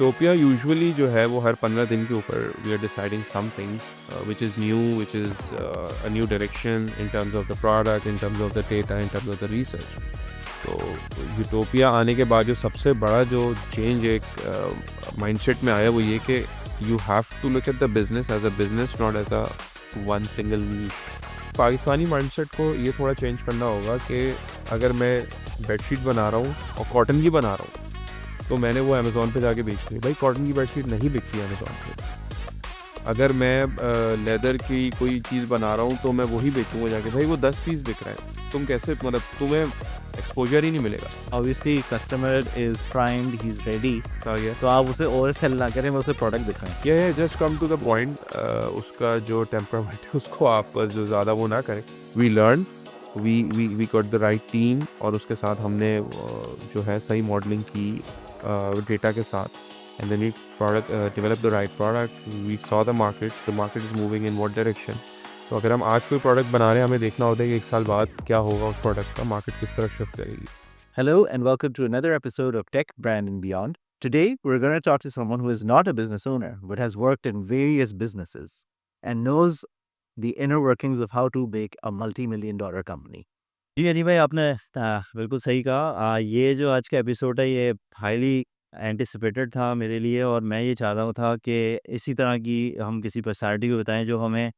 Utopia usually जो है वो हर 15 दिन के ऊपर we are deciding something which is new, which is a new direction in terms of the product, in terms of the data, in terms of the research. तो Utopia आने के बाद जो सबसे बड़ा जो चेंज एक माइंडसेट में आया वो ये कि you have to look at the business as a business, not as a one single niche. Pakistani mindset को ये थोड़ा चेंज करना होगा कि अगर मैं बेडशीट बना रहा हूँ और कॉटन की बना रहा हूँ तो मैंने वो अमेज़ॉन पे जाके बेचनी है। भाई कॉटन की बेडशीट नहीं बिकती अमेज़ॉन पे। अगर मैं लेदर की कोई चीज़ बना रहा हूँ तो मैं वही बेचूँगा जाके। भाई वो 10 पीस बिक रहे हैं, तुम कैसे, मतलब तुम्हें एक्सपोजर ही नहीं मिलेगा। Obviously, customer is primed, he's ready. हाँ ये तो आप उसे ओवर सेल ना करें, उसे प्रोडक्ट दिखाएं. ये just come to the point. उसका जो टेम्परामेंट है उसको आप जो ज़्यादा वो ना करें। We learn, we got the right team, और उसके साथ हमने जो है सही मॉडलिंग की डेटा के साथ, and then we product develop the right product. We saw the market is moving in what direction. तो अगर हम आज कोई प्रोडक्ट बना रहे हैं, हमें देखना होता है कि 1 साल बाद क्या होगा उस प्रोडक्ट का, मार्केट किस तरफ शिफ्ट करेगी। Hello and welcome to another episode of Tech, Brand and Beyond. Today, we're going to talk to someone who is not a business owner but has worked in various businesses and knows the inner workings of how to make a multi-million dollar company. जी, अली भाई आपने बिल्कुल सही कहा। ये जो आज का episode है ये हाईली एंटिसिपेटेड था मेरे लिए, और मैं ये चाह रहा था कि इसी तरह की हम किसी पर्सनैलिटी को बताएं जो हमें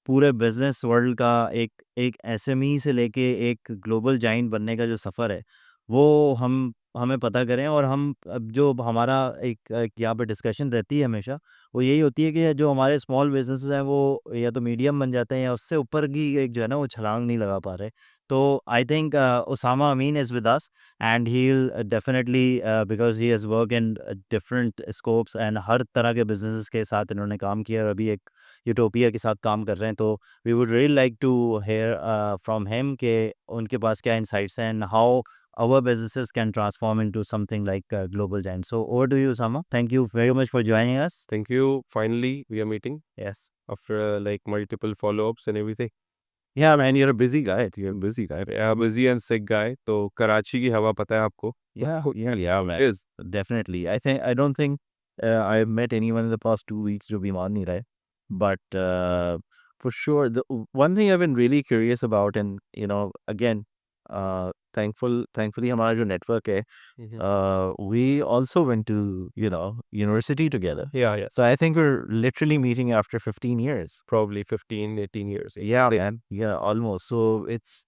पूरे बिजनेस वर्ल्ड का एक एक एसएमई से लेके एक ग्लोबल जाइंट बनने का जो सफ़र है वो हम हमें पता करें। और हम अब जो हमारा एक यहाँ पे डिस्कशन रहती है हमेशा, वो यही होती है कि जो हमारे स्मॉल बिजनेसेस हैं वो या तो मीडियम बन जाते हैं या उससे ऊपर की एक जो है ना वो छलांग नहीं लगा पा रहे। तो I think Osama Amin is with us, and he'll definitely because he has worked in different scopes and हर तरह के businesses के साथ इन्होंने काम किया और अभी एक यूटोपिया के साथ काम कर रहे हैं। तो we would really like to hear from him कि उनके पास क्या insights हैं and how our businesses can transform into something like global giant. So over to you, Osama. Thank you very much for joining us. Thank you. Finally, we are meeting Yes. after like multiple follow-ups and everything. Yeah, man, you're a busy guy. You're a busy guy. Yeah, busy and sick guy. तो कराची की हवा पता है आपको? Yeah, man. Yes. Definitely. I don't think I've met anyone in the past 2 weeks जो बीमार नहीं रहे. But for sure, the one thing I've been really curious about, and again, thankfully हमारा जो network है, we also went to university together. Yeah. So I think we're literally meeting after 15 years. Probably 15, 18 years. Yeah, man. Yeah, almost. So it's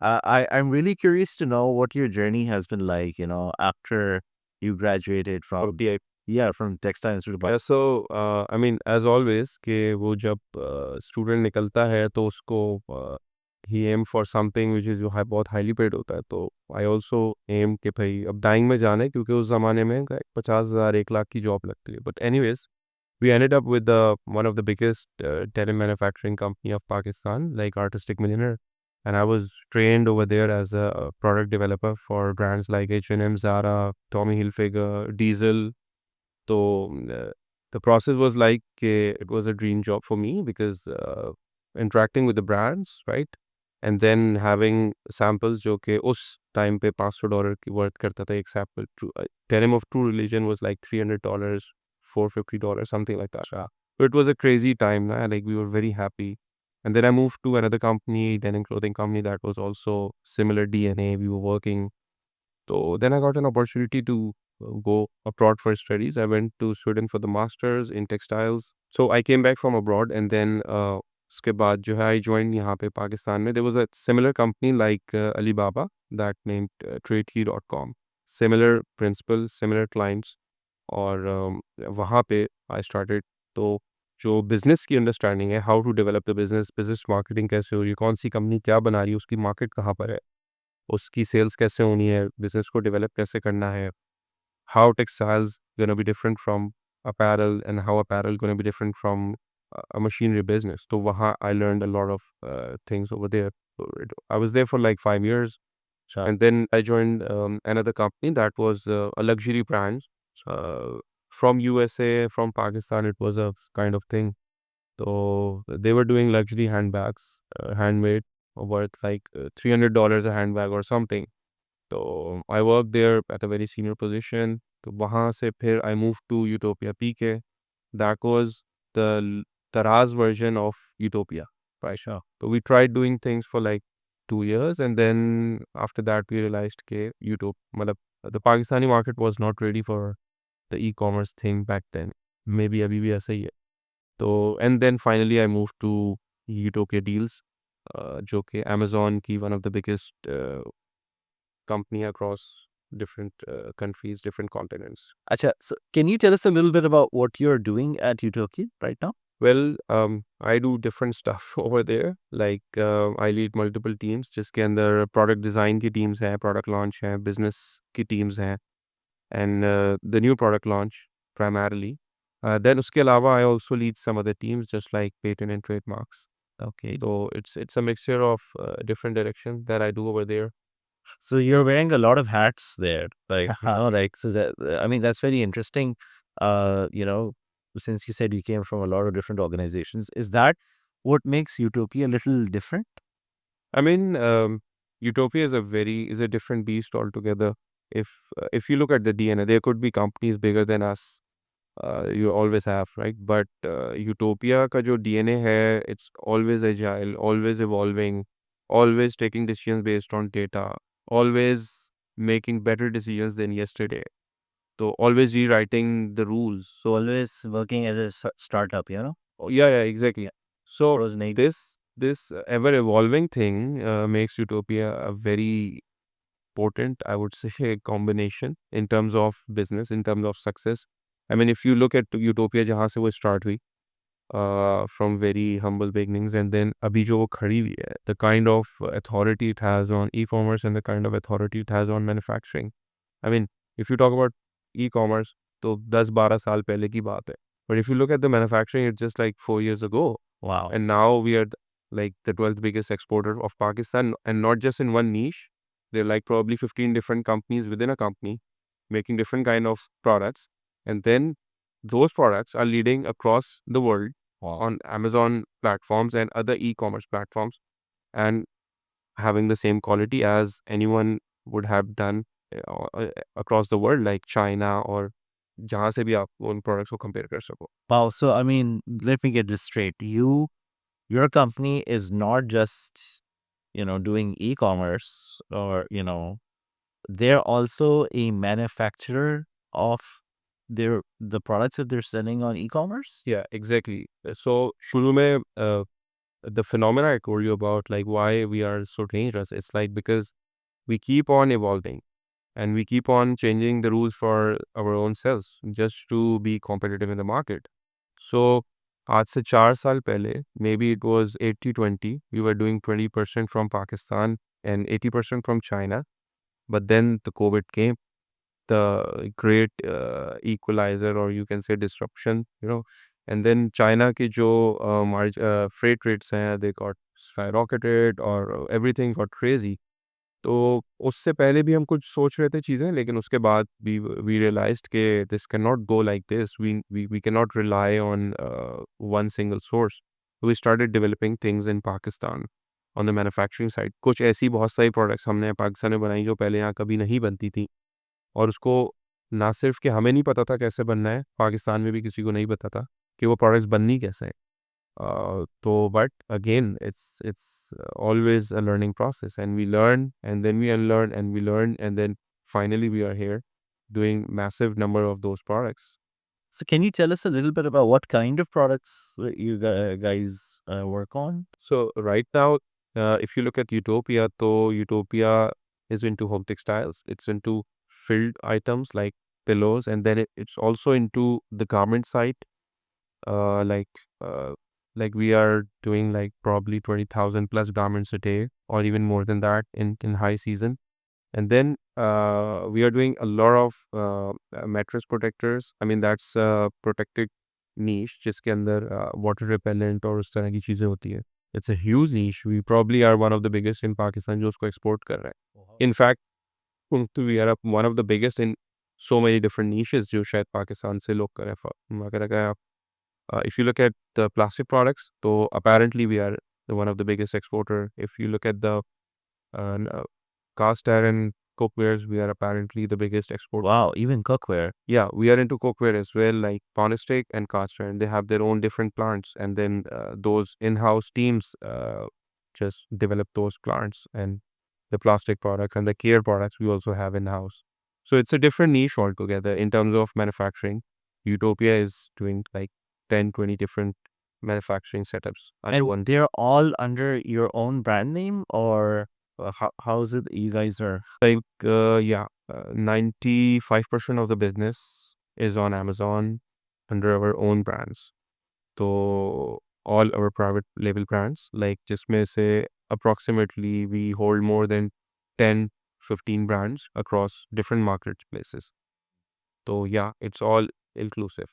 I'm really curious to know what your journey has been like, after you graduated from TI. from Textile Institute. Yeah, so I mean as always कि वो जब student निकलता है तो उसको ही aim for something which is जो है बहुत हाईली पेड होता है। तो आई ऑल्सो एम कि भाई अब डाइंग में जाना है, क्योंकि उस ज़माने में 50,000 1 लाख की जॉब लगती है। But anyways we ended up with one of the biggest denim manufacturing company of Pakistan, like Artistic Millionaire, and I was trained over there as a product developer for brands like H&M, Zara, Tommy Hilfiger, Diesel. So the process was like it was a dream job for me because interacting with the brands, right? And then having samples जो कि उस time पे $500 की worth करता था एक sample. Denim of True Religion was like $300, $450, something like that. So it was a crazy time, like we were very happy. And then I moved to another company, denim clothing company, that was also similar DNA. We were working. So then I got an opportunity to go abroad for studies. I went to Sweden for the masters in textiles. So I came back from abroad, and then उसके बाद जो है I joined यहाँ पे पाकिस्तान में. There was a similar company like Alibaba that named TradeKey.com. Similar principle, similar clients. और वहाँ पे I started. तो जो बिज़नेस की अंडरस्टैंडिंग है, how to develop the business marketing कैसे हो रही है, कौन सी कंपनी क्या बना रही है, उसकी मार्केट कहाँ पर है, उसकी सेल्स कैसे होनी है, बिज़नेस को डेवलप कैसे करना है, how textiles going to be different from apparel, and how apparel going to be different from a machinery business. So wahan I learned a lot of things over there. So I was there for like 5 years. Sure. And then I joined another company that was a luxury brand from USA, from Pakistan. It was a kind of thing. So they were doing luxury handbags, handmade, worth like $300 a handbag or something. So I worked there at a very senior position. तो वहाँ से फिर I moved to Utopia PK. That was the Taraz version of Utopia, right? Sure. So we tried doing things for like 2 years, and then after that we realized that मतलब the Pakistani market was not ready for the e-commerce thing back then. Maybe अभी भी ऐसा ही है. तो and then finally I moved to Utopia Deals, जो कि Amazon की one of the biggest company across different countries, different continents. Acha, so can you tell us a little bit about what you're doing at Utopia right now? Well, I do different stuff over there. Like I lead multiple teams, जिसके अंदर product design की teams हैं, product launch हैं, business की teams हैं, and the new product launch primarily. Then उसके अलावा I also lead some other teams, just like patent and trademarks. Okay. So it's a mixture of different directions that I do over there. So you're wearing a lot of hats there, like, like, so that, I mean, that's very interesting. You know, since you said you came from a lot of different organizations, is that what makes Utopia a little different? I mean, Utopia is a different beast altogether. If you look at the DNA, there could be companies bigger than us. You always have, right? But Utopia का जो DNA है, it's always agile, always evolving, always taking decisions based on data, always making better decisions than yesterday. So always rewriting the rules. So always working as a startup, you know? Oh, yeah, exactly. So Pros नहीं this ever evolving thing makes Utopia a very potent, I would say, combination in terms of business, in terms of success. I mean, if you look at Utopia, जहाँ से वो start हुई, from very humble beginnings, and then अभी जो वो खड़ी हुई है, the kind of authority it has on e-commerce and the kind of authority it has on manufacturing. I mean, if you talk about e-commerce, तो 10-12 साल पहले की बात है. But if you look at the manufacturing, it's just like 4 years ago. Wow. And now we are like the 12th biggest exporter of Pakistan, and not just in one niche. There are like probably 15 different companies within a company making different kind of products. And then those products are leading across the world on Amazon platforms and other e-commerce platforms, and having the same quality as anyone would have done across the world, like China or जहाँ से भी आप उन products को compare कर सको. Wow. So, I mean, let me get this straight. Your company is not just, doing e-commerce, or, they're also a manufacturer of the products that they're selling on e-commerce? Yeah, exactly. So शुरू में the phenomena I told you about, like why we are so dangerous, it's like because we keep on evolving and we keep on changing the rules for our own selves just to be competitive in the market. So आज से 4 साल पहले, maybe it was 80-20, we were doing 20% from Pakistan and 80% from China. But then the COVID came, the great equalizer, or you can say disruption, and then China के जो freight rates हैं, they got skyrocketed, or everything got crazy. तो उससे पहले भी हम कुछ सोच रहे थे चीज़ें, लेकिन उसके बाद we realized कि this cannot go like this. We cannot rely on one single source. We started developing things in Pakistan on the manufacturing side. कुछ ऐसी बहुत सारी products हमने पाकिस्तान में बनाई जो पहले यहाँ कभी नहीं बनती थी, और उसको ना सिर्फ कि हमें नहीं पता था कैसे बनना है, पाकिस्तान में भी किसी को नहीं पता था कि वो प्रोडक्ट्स बननी कैसे हैं. तो but again it's always a learning process, and we learn and then we unlearn and we learn, and then finally we are here doing massive number of those products. So can you tell us a little bit about what kind of products you guys work on? So right now, if you look at Utopia, so Utopia is into home textiles. It's into filled items like pillows, and then it's also into the garment side. Uh, like uh, like we are doing like probably 20,000 plus garments a day, or even more than that in high season. And then we are doing a lot of mattress protectors. I mean, that's a protected niche जिसके अंदर water repellent और उस तरह की चीज़ें होती है. It's a huge niche. We probably are one of the biggest in Pakistan जो उसको export कर रहा है. In fact, we are one of the biggest in so many different niches जो शायद पाकिस्तान से लोग करें. अगर आप if you look at the plastic products, so apparently we are one of the biggest exporter. If you look at the cast iron cookwares, we are apparently the biggest export. Wow, even cookware. Yeah, we are into cookware as well, like Ponestick and cast iron. They have their own different plants, and then those in-house teams just develop those plants and the plastic products and the care products we also have in-house. So it's a different niche altogether in terms of manufacturing. Utopia is doing like 10, 20 different manufacturing setups under one. And they're all under your own brand name, or how is it that you guys are? Like, 95% of the business is on Amazon under our own brands. So all our private label brands, like जिसमें से approximately we hold more than 10, 15 brands across different marketplaces. So yeah, it's all inclusive.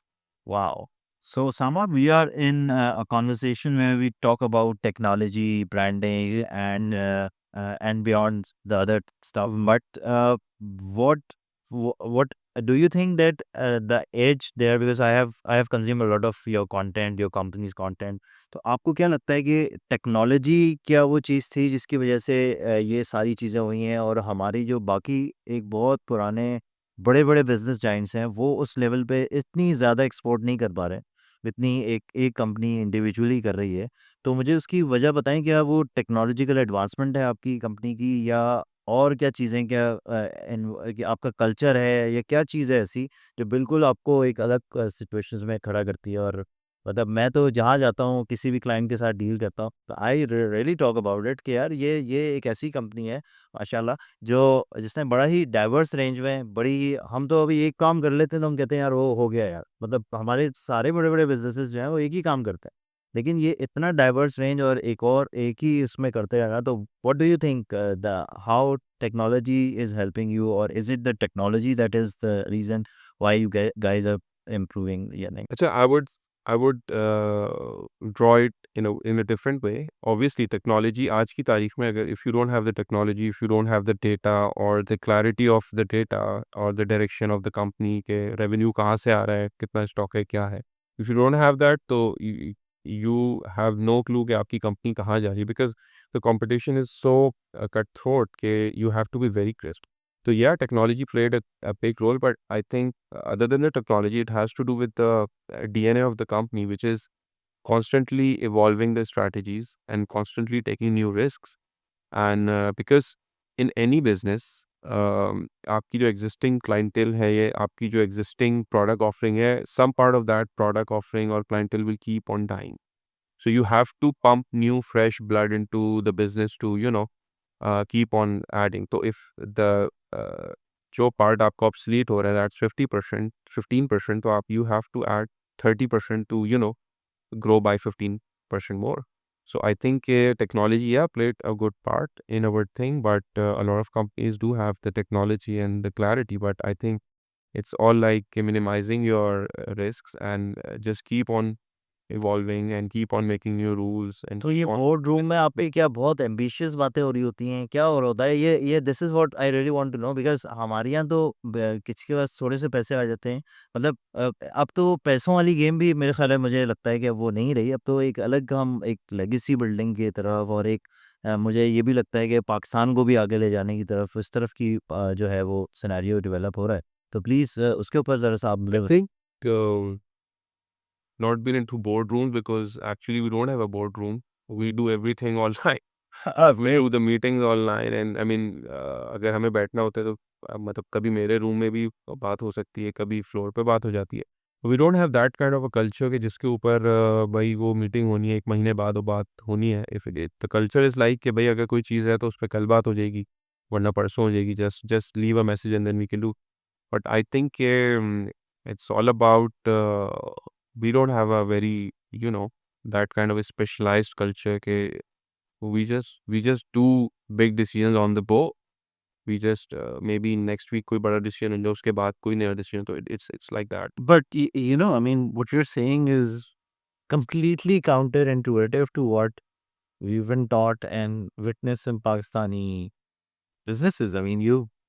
Wow. So, Sama, we are in a conversation where we talk about technology, branding, and beyond the other stuff. But what what do you think that the edge there? Because I have consumed a lot of your content, your company's content. तो आपको क्या लगता है कि technology क्या वो चीज़ थी जिसकी वजह से ये सारी चीज़ें हुई हैं, और हमारी जो बाकी एक बहुत पुराने बड़े-बड़े बिज़नेस जायंट्स हैं, वो उस लेवल पे इतनी ज़्यादा एक्सपोर्ट नहीं कर पा रहे हैं, जितनी एक कंपनी इंडिविजुअली कर रही है। तो मुझे उसकी वजह बताएँ, क्या वो टेक्नोलॉजिकल एडवांसमेंट है आपकी कंपनी की, या और क्या चीज़ें, क्या कि आपका कल्चर है, या क्या चीज़ है ऐसी जो बिल्कुल आपको एक अलग सिचुएशंस में खड़ा करती है? और मतलब मैं तो जहाँ जाता हूँ, किसी भी क्लाइंट के साथ डील करता हूँ, तो I really talk about it कि यार ये एक ऐसी कंपनी है माशाल्लाह, जो जिसने बड़ा ही डाइवर्स रेंज में हम तो अभी एक काम कर लेते हैं तो हम कहते हैं यार वो हो गया यार, मतलब हमारे सारे बड़े-बड़े बिज़नेसेस जो हैं वो एक ही काम करते हैं। लेकिन ये इतना डाइवर्स रेंज और एक ही इसमें करते हैं ना, तो what do you think the how technology is helping you, और is it the technology that is the reason why you guys are improving या नहीं? Achha, I would draw it in a different way. Obviously, technology आज की तारीख में अगर if you don't have the technology, if you don't have the data or the clarity of the data or the direction of the company के revenue कहाँ से आ रहा है, कितना stock है, क्या है, if you don't have that, तो you have no clue कि आपकी company कहाँ जा रही है, because the competition is so cutthroat कि you have to be very crisp. So yeah, technology played a big role, but I think other than the technology, it has to do with the DNA of the company, which is constantly evolving the strategies and constantly taking new risks. And because in any business, आपकी जो existing clientele है, ये आपकी जो existing product offering है, some part of that product offering or clientele will keep on dying. So you have to pump new fresh blood into the business to keep on adding. So if the जो part आपका obsolete हो रहा है, that's 50%, 15%, तो आप you have to add 30% to grow by 15% more. So I think technology, yeah, played a good part in our thing, but a lot of companies do have the technology and the clarity, but I think it's all like minimizing your risks and just keep on evolving and keep on making new rules and तो ये keep on. Board room में आप पे क्या बहुत ambitious बातें हो रही होती हैं? क्या हो रहा होता है? ये this is what I really want to know, because हमारे यहाँ तो किसी के पास थोड़े से पैसे आ जाते हैं। मतलब अब तो पैसों वाली गेम भी मेरे ख़्याल है, मुझे लगता है कि अब वो नहीं रही। अब तो एक अलग हम एक लेगेसी बिल्डिंग की तरफ, और एक मुझे ये भी लगता है कि पाकिस्तान को भी आगे ले जाने की तरफ, इस तरफ की जो है वो सिनेरियो डेवलप हो रहा है। तो प्लीज़ उसके ऊपर ज़रा-सा आप I think not been into boardrooms because actually we don't have a boardroom. We do everything online. We do the meetings online and I mean अगर हमें बैठना होता है तो मतलब कभी मेरे रूम में भी बात हो सकती है, कभी फ्लोर पे बात हो जाती है. We don't have that kind of a culture कि जिसके ऊपर भाई वो मीटिंग होनी है, 1 महीने बाद वो बात होनी है. If the culture is like कि भाई अगर कोई चीज़ है तो उस पे कल बात हो जाएगी, वरना परसों हो जाएगी. Just leave a message and then we can do. But I think it's all about we don't have a very that kind of a specialized culture ke we just do big decisions on the go. We just maybe next week कोई बड़ा decision हो जाए उसके बाद कोई नया decision, तो it's like that. But I mean, what you're saying is completely counterintuitive to what we've been taught and witnessed in Pakistani businesses. I mean,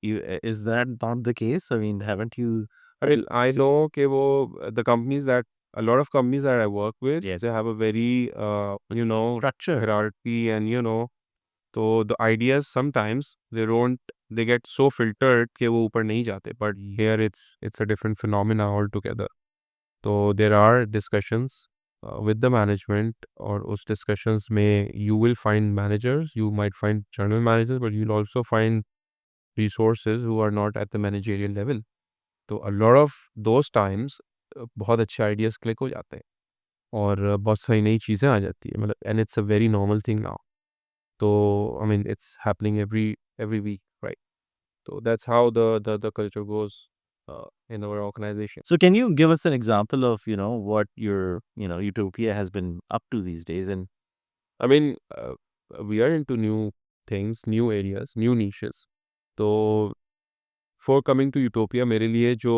is that not the case? I mean, haven't you? I mean, I know कि वो the companies that a lot of companies that I work with, Yes. they have a very structure hierarchy and so the ideas sometimes they don't they get so filtered कि वो ऊपर नहीं जाते, but here it's a different phenomena all together. तो there are discussions with the management, और उस discussions में you will find managers, you might find general managers, but you'll also find resources who are not at the managerial level. तो a lot of those times बहुत अच्छे ideas click हो जाते हैं और बहुत सारी नई चीज़ें आ जाती है, मतलब and it's a very normal thing now. तो I mean it's happening every week, right? So that's how the culture goes in our organization. So can you give us an example of, what your, Utopia has been up to these days? And I mean, we are into new things, new areas, new niches. तो for coming to utopia मेरे लिए जो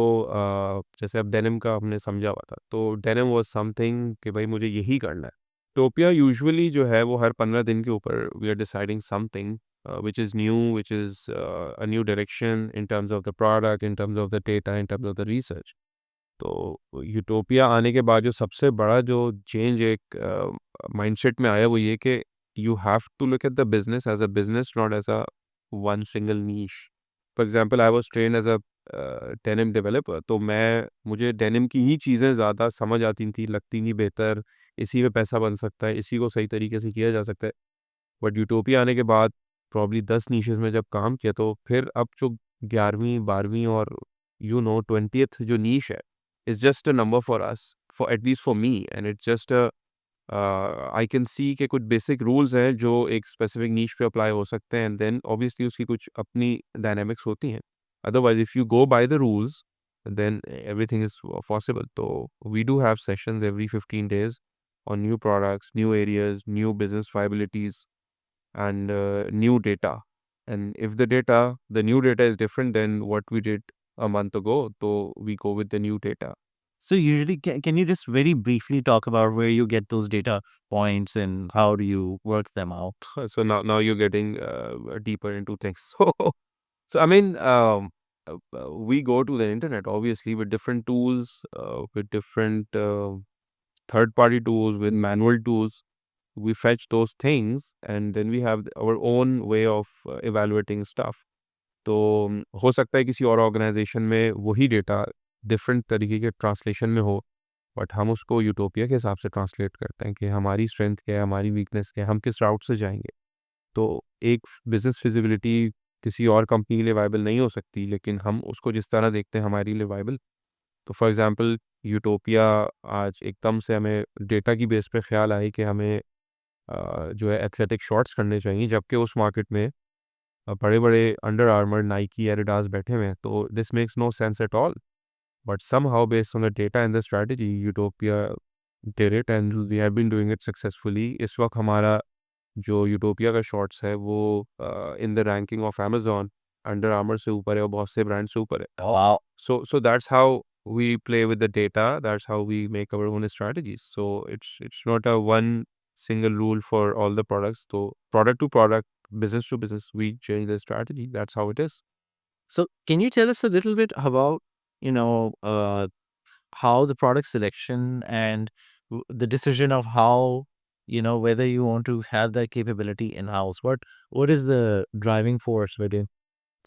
जैसे अब denim का हमने समझा हुआ था, तो डेनिम वाज समथिंग कि भाई मुझे यही करना है। टोपिया यूजुअली जो है वो हर 15 दिन के ऊपर we are deciding something which is new, which is a new direction in terms of the product, in terms of the data, in terms of the research. तो यूटोपिया आने के बाद जो सबसे बड़ा जो चेंज एक माइंडसेट में आया वो ये कि you have to look at the business as a business, not as a one single niche. For example I was train as a denim developer, तो मुझे डेनिम की ही चीज़ें ज़्यादा समझ आती थी, लगती थी बेहतर, इसी में पैसा बन सकता है, इसी को सही तरीके से किया जा सकता है। बट यूटोपिया आने के बाद प्रॉब्ली 10 नीशेज़ में जब काम किया, तो फिर अब जो 11वीं 12वीं और 20th जो नीश है, is just a number for us, for at least for me, and it's just I can see के कुछ बेसिक रूल्स हैं जो एक स्पेसिफिक नीश पे अप्लाई हो सकते हैं, एंड देन ऑब्वियसली उसकी कुछ अपनी डायनामिक्स होती हैं। Otherwise if you go by the rules then everything is possible. तो we do have sessions every 15 days on new products, new areas, new business viabilities, and new data. And if the new data is different than what we did a month ago, so we go with the new data. so usually, can you just very briefly talk about where you get those data points and how do you work them out? So now you're getting deeper into things. So I mean, we go to the internet obviously with different tools, with different third-party tools, with manual tools. We fetch those things, and then we have our own way of evaluating stuff. तो हो सकता है किसी और organisation में वही data different तरीके के ट्रांसलेशन में हो, बट हम उसको यूटोपिया के हिसाब से ट्रांसलेट करते हैं कि हमारी स्ट्रेंथ क्या है, हमारी वीकनेस क्या है, हम किस राउट से जाएंगे। तो एक बिजनेस फिजिबिलिटी किसी और कंपनी के लिए वायबल नहीं हो सकती, लेकिन हम उसको जिस तरह देखते हैं हमारे लिए वायबल। तो फॉर एग्जांपल यूटोपिया आज एकदम से हमें डेटा की बेस पे ख्याल आए कि हमें जो है एथलेटिक शॉट्स करने चाहिए, जबकि उस मार्केट में बड़े-बड़े अंडर आर्मर, नाइकी, एडिडास बैठे हुए हैं, तो this makes no sense at all. But somehow based on the data and the strategy Utopia did it and we have been doing it successfully. इस वक्त हमारा जो यूटोपिया का शॉट्स है वो in the ranking of Amazon Under Armour से ऊपर है और बहुत से ब्रांड से ऊपर है। Wow. So that's how we play with the data, that's how we make our own strategies. So it's not a one single rule for all the products. So product to product, business to business, we change the strategy. That's how it is. So can you tell us a little bit about, how the product selection and the decision of how, whether you want to have that capability in house? What is the driving force within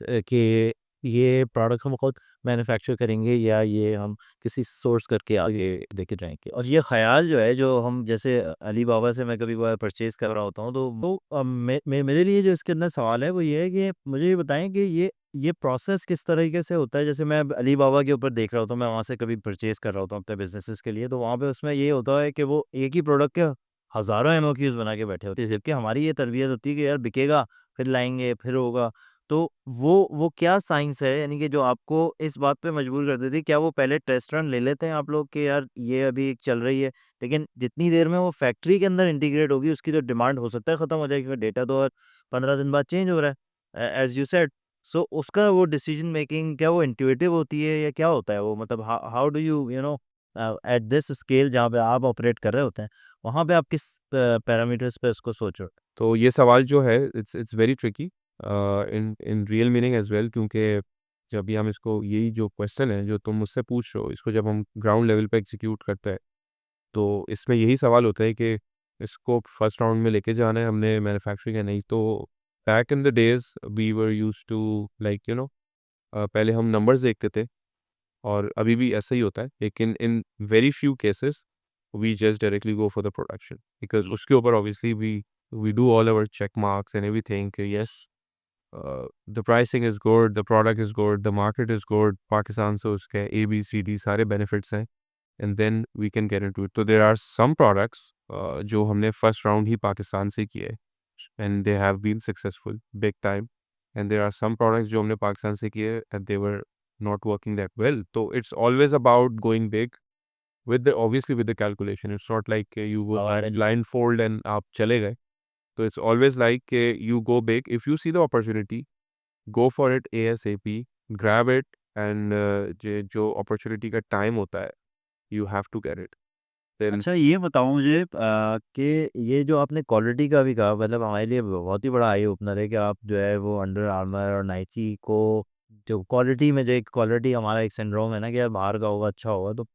कि ये product हम खुद manufacture करेंगे या ये हम किसी source करके आगे लेके जाएंगे? और ये ख़्याल जो है, जो हम जैसे अली बाबा से मैं कभी-कभार परचेज़ कर रहा होता हूँ, तो वो मेरे लिए जो इसके अंदर सवाल है वो ये है कि मुझे ये बताएँ कि ये प्रोसेस किस तरीके से होता है? जैसे मैं अब अली बाबा के ऊपर देख रहा होता हूँ, मैं वहाँ से कभी परचेज़ कर रहा होता हूँ अपने बिज़नेसेस के लिए, तो वहाँ पे उसमें ये होता है कि वो एक ही प्रोडक्ट के हज़ारों एमओक्यूज़ बना के बैठे होते हैं, जबकि हमारी ये तरबियत होती है कि यार बिकेगा, फिर लाएँगे, फिर होगा। तो वो क्या साइंस है, यानी कि जो आपको इस बात पे मजबूर कर देती है? क्या वो पहले टेस्ट रन ले लेते हैं आप लोग कि यार ये अभी चल रही है, लेकिन जितनी देर में वो फैक्ट्री के अंदर इंटीग्रेट होगी उसकी तो डिमांड हो सकता है खत्म हो जाएगी, क्योंकि डेटा तो हर 15 दिन बाद चेंज हो रहा है, एज़ यू सेड। सो उसका वो डिसीजन मेकिंग क्या वो इंट्यूटिव होती है या क्या होता है वो? मतलब how do you at this scale जहाँ पे आप ऑपरेट कर रहे होते हैं, वहाँ पे आप किस पैरामीटर्स पे उसको सोच रहे हो? तो ये सवाल जो है it's very tricky in in real meaning as well, क्योंकि जब भी हम इसको यही जो क्वेश्चन है जो तुम मुझसे पूछ रहे हो, इसको जब हम ग्राउंड लेवल पे एग्जीक्यूट करते हैं, तो इसमें यही सवाल होता है कि इसको फर्स्ट राउंड में लेके जाना है हमने मैन्युफैक्चरिंग या नहीं। तो back in the days we were used to like पहले हम numbers देखते थे और अभी भी ऐसा ही होता है, लेकिन in very few cases we just directly go for the production because उसके ऊपर obviously we do all our check marks and everything कि yes the pricing is good, the product is good, the market is good, Pakistan से उसके ABCD सारे benefits हैं and then we can get into it. तो there are some products जो हमने first round ही पाकिस्तान से किए and they have been successful big time, and there are some products जो हमने पाकिस्तान से किए and they were not working that well. So it's always about going big with the obviously with the calculation. It's not like you go blindfold and आप चले गए. So it's always like you go big. If you see the opportunity, go for it ASAP, grab it, and जो opportunity का time होता है, you have to get it. Then अच्छा ये बताओ मुझे कि ये जो आपने क्वालिटी का भी कहा मतलब हमारे लिए बहुत ही बड़ा आई ओपनर है कि आप जो है वो अंडर आर्मर और नाइकी को जो क्वालिटी में जो एक क्वालिटी हमारा एक सिंड्रोम है ना कि यार बाहर का होगा अच्छा होगा तो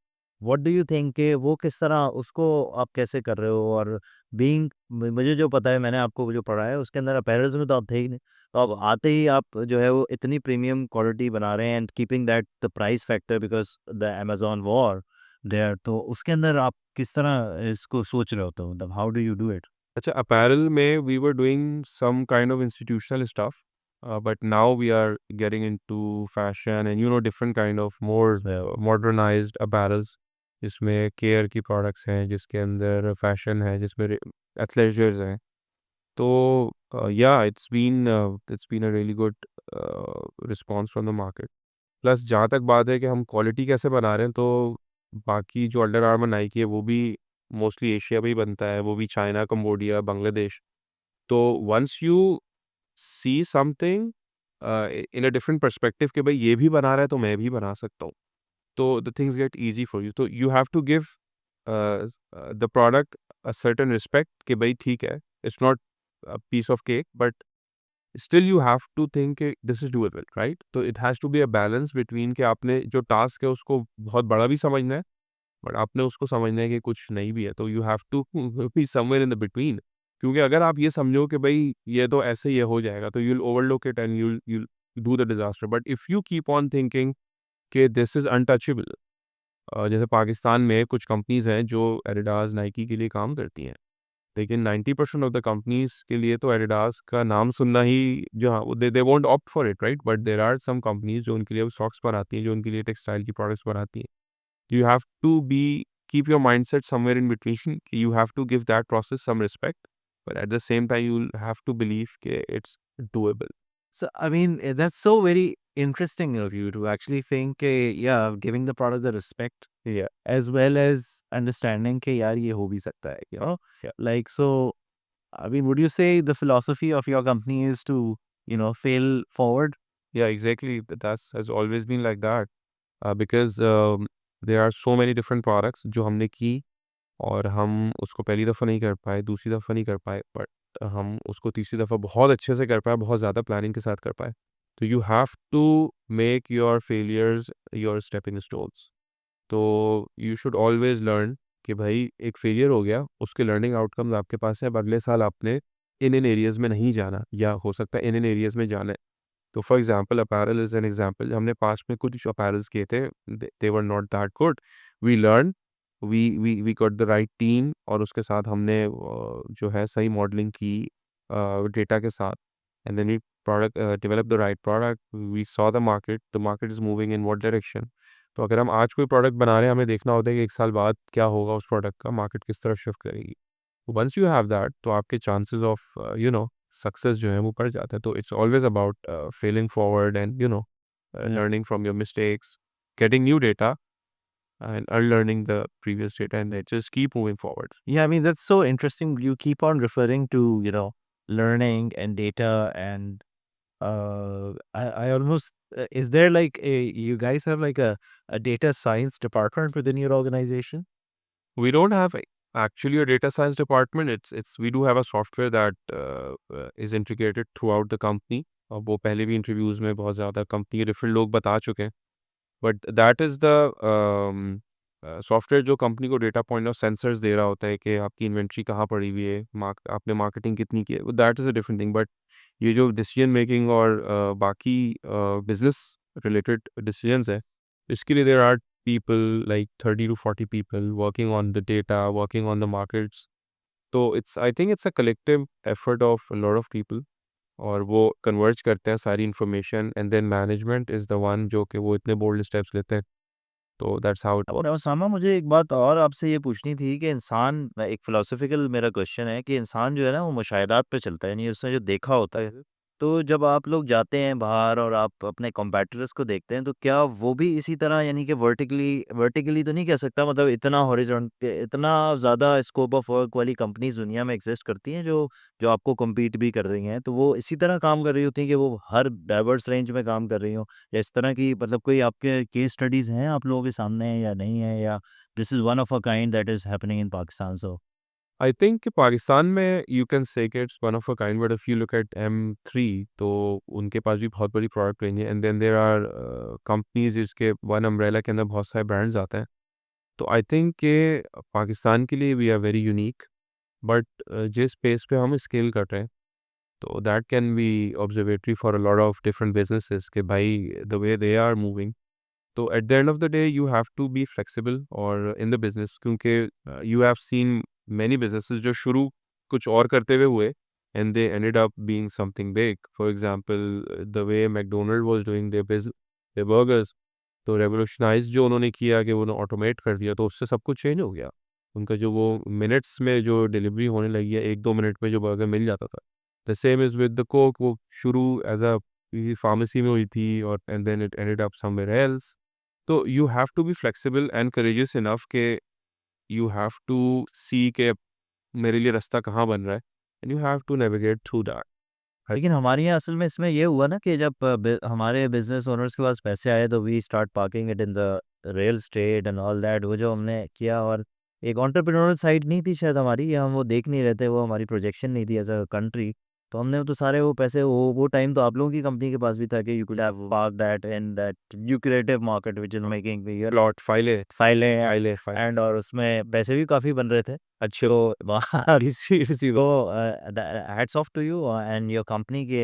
व्हाट डू यू थिंक कि वो किस तरह उसको आप कैसे कर रहे हो और बीइंग मुझे जो पता है मैंने आपको जो पढ़ा है उसके अंदर अपैरल्स में तो आप थे ही नहीं तो अब आते ही आप जो है वो इतनी प्रीमियम क्वालिटी बना रहे हैं and keeping that the price factor because the Amazon war there तो उसके अंदर आप किस तरह इसको सोच रहे होते हो मतलब how do you do it अच्छा apparel में we were doing some kind of institutional stuff, but now we are getting into fashion and different kind of more modernized apparels जिसमें केयर की प्रोडक्ट्स हैं, जिसके अंदर फैशन है, जिसमें एथलेजर्स हैं. तो या it's been a really good response from the market. Plus जहाँ तक बात है कि हम क्वालिटी कैसे बना रहे हैं तो बाकी जो अंडर आर्मर नाइकी है वो भी मोस्टली एशिया में ही बनता है, वो भी चाइना, कंबोडिया, बांग्लादेश. तो once you see something in a different perspective कि भाई ये भी बना रहा है तो मैं भी बना सकता हूँ, तो the things get easy for you. तो you have to give the product a certain respect कि भाई ठीक है, it's not piece of cake but still you have to think कि this is doable, right? तो it has to be a balance between कि आपने जो task है उसको बहुत बड़ा भी समझना है बट आपने उसको समझना है कि कुछ नहीं भी है, तो you have to be somewhere in the between. क्योंकि अगर आप ये समझो कि भाई ये तो ऐसे ही हो जाएगा तो you'll overlook it and you'll do the disaster. But if you keep on thinking कि this is untouchable, जैसे पाकिस्तान में कुछ कंपनीज हैं जो एडिडास नाइकी के लिए काम करती हैं, लेकिन 90% ऑफ द कंपनीज के लिए तो एडिडास का नाम सुनना ही जो हाँ they won't opt for it, right? But there are some companies जो उनके लिए सॉक्स बनाती हैं, जो उनके लिए टेक्सटाइल की प्रोडक्ट्स बनाती हैं. You have to be keep your mind set somewhere in between. You have to give that process some respect but at the same time you have to believe कि it's doable. So, I mean, that's so very interesting of you to actually think, yeah, giving the product the respect, Yeah. as well as understanding कि यार ये हो भी सकता है, you know? Yeah. Like, so, I mean, would you say the philosophy of your company is to, fail forward? Yeah, exactly. That's has always been like that. Because there are so many different products जो हमने की और हम उसको पहली दफ़ा नहीं कर पाए, दूसरी दफ़ा नहीं कर पाए, बट हम उसको तीसरी दफ़ा बहुत अच्छे से कर पाए, बहुत ज़्यादा प्लानिंग के साथ कर पाए. तो you have to make your failures your stepping stones. तो यू शुड ऑलवेज लर्न कि भाई एक फेलियर हो गया, उसके लर्निंग आउटकम्स आपके पास है. अब अगले साल आपने इन एरियाज़ में नहीं जाना या हो सकता है इन एरियाज़ में जाना है. तो for example apparel is an example. हमने पास्ट में कुछ अपैरल्स किए थे, they were not that good. We learn, we got the right team और उसके साथ हमने जो है सही मॉडलिंग की डेटा के साथ. And then we product develop the right product. We saw the market is moving in what direction. तो अगर हम आज कोई प्रोडक्ट बना रहे हैं, हमें देखना होता है कि 1 साल बाद क्या होगा उस प्रोडक्ट का, मार्केट किस तरफ शिफ्ट करेगी. वंस यू हैव दैट तो आपके चांसेस ऑफ सक्सेस जो है वो बढ़ जाता है. तो it's always about failing forward and learning from your mistakes, getting new data and unlearning the previous data and then just keep moving forward. Yeah, I mean, that's so interesting. You keep on referring to, learning and data and I almost is there like you guys have like a data science department within your organization? We don't have actually a data science department. It's we do have a software that is integrated throughout the company. और वो पहले भी interviews में बहुत ज़्यादा company के different लोग बता चुके हैं. But that is the software जो कंपनी को डेटा पॉइंट और सेंसर्स दे रहा होता है कि आपकी इन्वेंट्री कहाँ पड़ी हुई है, आपने मार्केटिंग कितनी की है, that is a different thing. But ये जो डिसीजन मेकिंग और बाकी बिजनेस रिलेटेड डिसीजंस है, इसके लिए there are people like 30 to 40 people working on the data, working on the markets. तो I think it's a collective effort of a lot of people, और वो कन्वर्ज करते हैं सारी information, and then management is the one जो कि वो इतने बोल्ड स्टेप्स लेते हैं। तो दैट्स हाउ इट। और उसामा, मुझे एक बात और आपसे ये पूछनी थी कि इंसान, एक फिलोसॉफिकल मेरा क्वेश्चन है कि इंसान जो है ना वो मुशाहिदात पे चलता है, यानी उसने जो देखा होता है। तो जब आप लोग जाते हैं बाहर और आप अपने कॉम्पिटिटर्स को देखते हैं, तो क्या वो भी इसी तरह, यानी कि वर्टिकली वर्टिकली तो नहीं कह सकता, मतलब इतना हॉरिजॉन्टल, इतना ज़्यादा स्कोप ऑफ वर्क वाली कंपनीज दुनिया में एग्जिस्ट करती हैं जो जो आपको कम्पीट भी कर रही हैं, तो वो इसी तरह काम कर रही होती हैं कि वो हर डाइवर्स रेंज में काम कर रही हों, या इस तरह की, मतलब कोई आपके केस स्टडीज़ हैं आप लोगों के सामने, या नहीं है, या this is one of a kind that is happening in Pakistan? So I think कि पाकिस्तान में यू कैन से कि it's one of a kind, but if you look at M3, तो उनके पास भी बहुत बड़ी प्रोडक्ट रेंज है, and then there are companies जिसके वन अम्ब्रेला के अंदर बहुत सारे ब्रांड्स आते हैं। तो आई थिंक कि पाकिस्तान के लिए we are very unique, but जिस पेस पे हम स्केल कर रहे हैं, तो that can be observatory for a lot of different businesses के भाई the way they are moving. तो at the end of the day you have to be flexible और इन द बिजनेस, क्योंकि you have seen many businesses जो शुरू कुछ और करते हुए and they ended up being something big. For example the way McDonald was doing their burgers, तो revolutionise जो उन्होंने किया कि उन्होंने ऑटोमेट कर दिया, तो उससे सब कुछ चेंज हो गया। उनका जो वो मिनट्स में जो डिलीवरी होने लगी है, 1-2 मिनट में जो बर्गर मिल जाता था। The same is with the coke, वो शुरू एज़ अ फार्मेसी में हुई थी, और and then it ended up somewhere else. तो you have to be flexible and courageous enough के यू हैव टू सी के मेरे लिए रास्ता कहाँ बन रहा है, and you have to navigate through that. लेकिन हमारे यहाँ असल में इसमें ये हुआ ना कि जब हमारे बिजनेस ओनर्स के पास पैसे आए, तो we start parking it in the real estate and all that, वो जो हमने किया। और एक एंटरप्रेन्योरल साइड नहीं थी शायद हमारी, या हम वो देख नहीं रहे थे, वो हमारी प्रोजेक्शन नहीं थी एज अ कंट्री। तो हमने तो सारे वो पैसे, वो टाइम तो आप लोगों की कंपनी के पास भी था कि you could have park that in that lucrative market which is making your plot फाइलें फाइलें फाइलें फाइलें एंड, और उसमें पैसे भी काफ़ी बन रहे थे। अच्छे। तो वहाँ तो hats off to you and your company के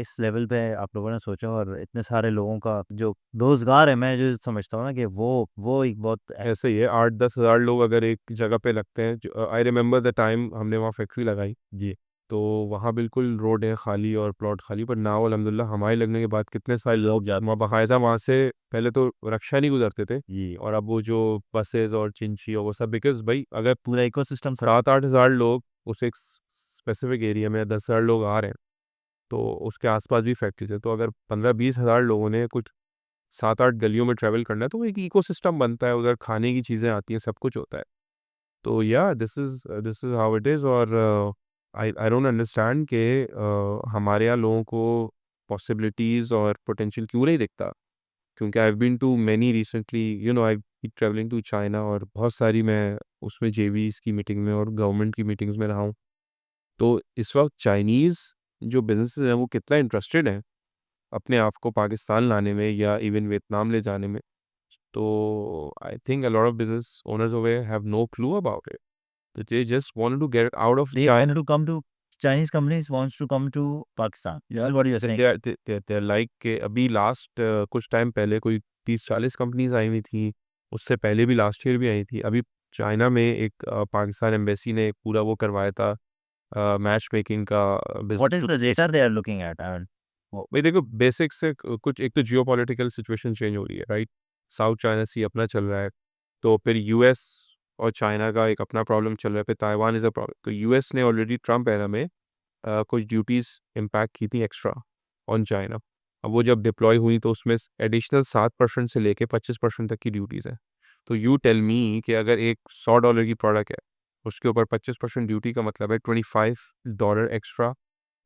इस लेवल पे आप लोगों ने सोचा, और इतने सारे लोगों का जो रोजगार है, मैं जो समझता हूँ ना कि वो एक बहुत ऐसे ही है, 8-10 हज़ार लोग अगर एक जगह पे लगते हैं। आई रिमेंबर द टाइम हमने वहाँ फैक्ट्री लगाई जी। तो वहाँ बिल्कुल रोड है खाली और प्लॉट खाली, पर नाउ अल्हम्दुलिल्लाह हमारे लगने के बाद कितने सारे लोग जाते, वहाँ बाकायदा वहाँ से पहले तो रक्षा नहीं गुजरते थे, जी। और अब वो जो बसेज और चिंची और वो सब, बिकॉज भाई अगर पूरा इकोसिस्टम 7-8 हज़ार लोग उस एक स्पेसिफिक एरिया में 10 हज़ार लोग आ रहे हैं, तो उसके आसपास भी फैक्ट्रीज है, तो अगर 15-20 हज़ार लोगों ने कुछ 7-8 गलियों में ट्रैवल करना है, तो वो एक इकोसिस्टम बनता है, उधर खाने की चीज़ें आती हैं, सब कुछ होता है। तो या this is how it is. और आई डोंट अंडरस्टैंड कि हमारे यहाँ लोगों को पॉसिबिलिटीज़ और पोटेंशियल क्यों नहीं दिखता, क्योंकि I have been to many recently, you know, I be travelling to China, और बहुत सारी मैं उसमें जेवीज़ की मीटिंग में और गवर्नमेंट की मीटिंग्स में रहा हूँ। तो इस वक्त चाइनीज़ जो बिजनेसेस हैं वो कितना इंटरेस्टेड हैं अपने आप को पाकिस्तान लाने में या इवन वियतनाम ले जाने में। तो I think a lot of business owners over here have no clue about it. They just wanted to get out of they China. wanted to come to Chinese companies wants to come to Pakistan. Yeah, what you're saying. They're like कि अभी last कुछ time पहले कोई 30-40 companies आई हुई थी, उससे पहले भी लास्ट ईयर भी आई थी। अभी चाइना में एक पाकिस्तान एम्बेसी ने एक पूरा वो करवाया था मैच मेकिंग का What is business. the data they are looking at? I mean, भाई देखो बेसिक से कुछ, एक तो जियो पॉलिटिकल सिचुएशन चेंज हो रही है, राइट। साउथ चाइना सी अपना चल रहा है, तो फिर यूएस और चाइना का एक अपना प्रॉब्लम चल रहा है, फिर ताइवान इज़ अ प्रॉब्लम। तो यूएस ने ऑलरेडी ट्रम्प एरा में कुछ ड्यूटीज़ इम्पैक्ट की थी एक्स्ट्रा ऑन चाइना। अब वो जब डिप्लॉय हुई तो उसमें एडिशनल 7% से लेके 25% तक की ड्यूटीज़ हैं। तो यू टेल मी कि अगर एक $100 की प्रोडक्ट है, उसके ऊपर 25% ड्यूटी का मतलब है $25 एक्स्ट्रा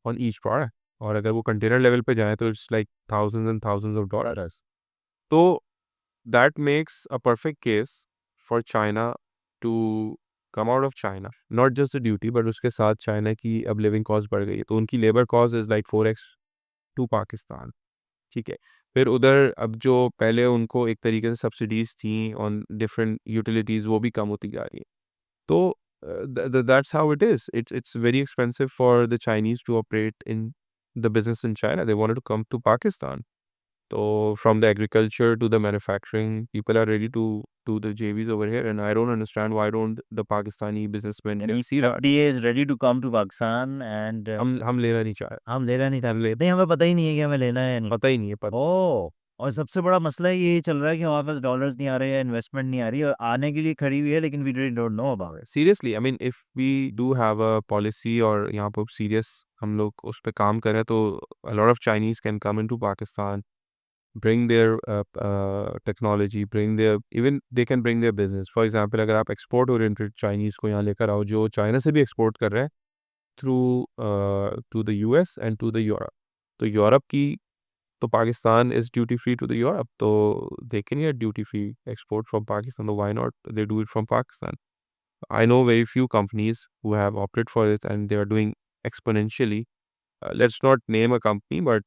ऑन ईच प्रोडक्ट, और अगर वो कंटेनर लेवल पे जाए तो it's like thousands and thousands of dollars. तो that makes a perfect case for China to come out of China, not just the duty, but उसके साथ चाइना की अब लिविंग कॉस्ट बढ़ गई है, तो उनकी labour cost is like 4x to Pakistan, ठीक है। फिर उधर अब जो पहले उनको एक तरीके से सब्सिडीज़ थी ऑन डिफरेंट यूटिलिटीज़ वो भी कम होती जा रही हैं। तो that's how it is. It's very expensive for the Chinese to operate in the business in China. They wanted to come to Pakistan. So from the agriculture to the manufacturing, people are ready to do the JVs over here, and I don't understand why don't the Pakistani businessmen see that. FDA is ready to come to Pakistan and हम लेना नहीं चाह रहे, हम लेना नहीं था नहीं हमें पता ही नहीं है कि हमें लेना है या नहीं पता ही नहीं है पर ओह और सबसे बड़ा मसला ये चल रहा है कि हमारे पास डॉलर्स नहीं आ रहे हैं इन्वेस्टमेंट नहीं आ रही है आने के लिए खड़ी हुई है लेकिन we don't know about it seriously. I mean, if we do have a policy और यहाँ पर serious हम लोग उस पे काम करें तो a lot of Chinese can come into Pakistan, bring their technology, bring their even they can bring their business. For example, अगर आप export oriented Chinese को यहाँ लेकर आओ जो चाइना से भी export कर रहे हैं through to the US and to the Europe. तो यूरोप की तो Pakistan is duty free to the Europe, तो they can get duty free export from Pakistan. So why not they do it from Pakistan? I know very few companies who have opted for it and they are doing exponentially. Let's not name a company, but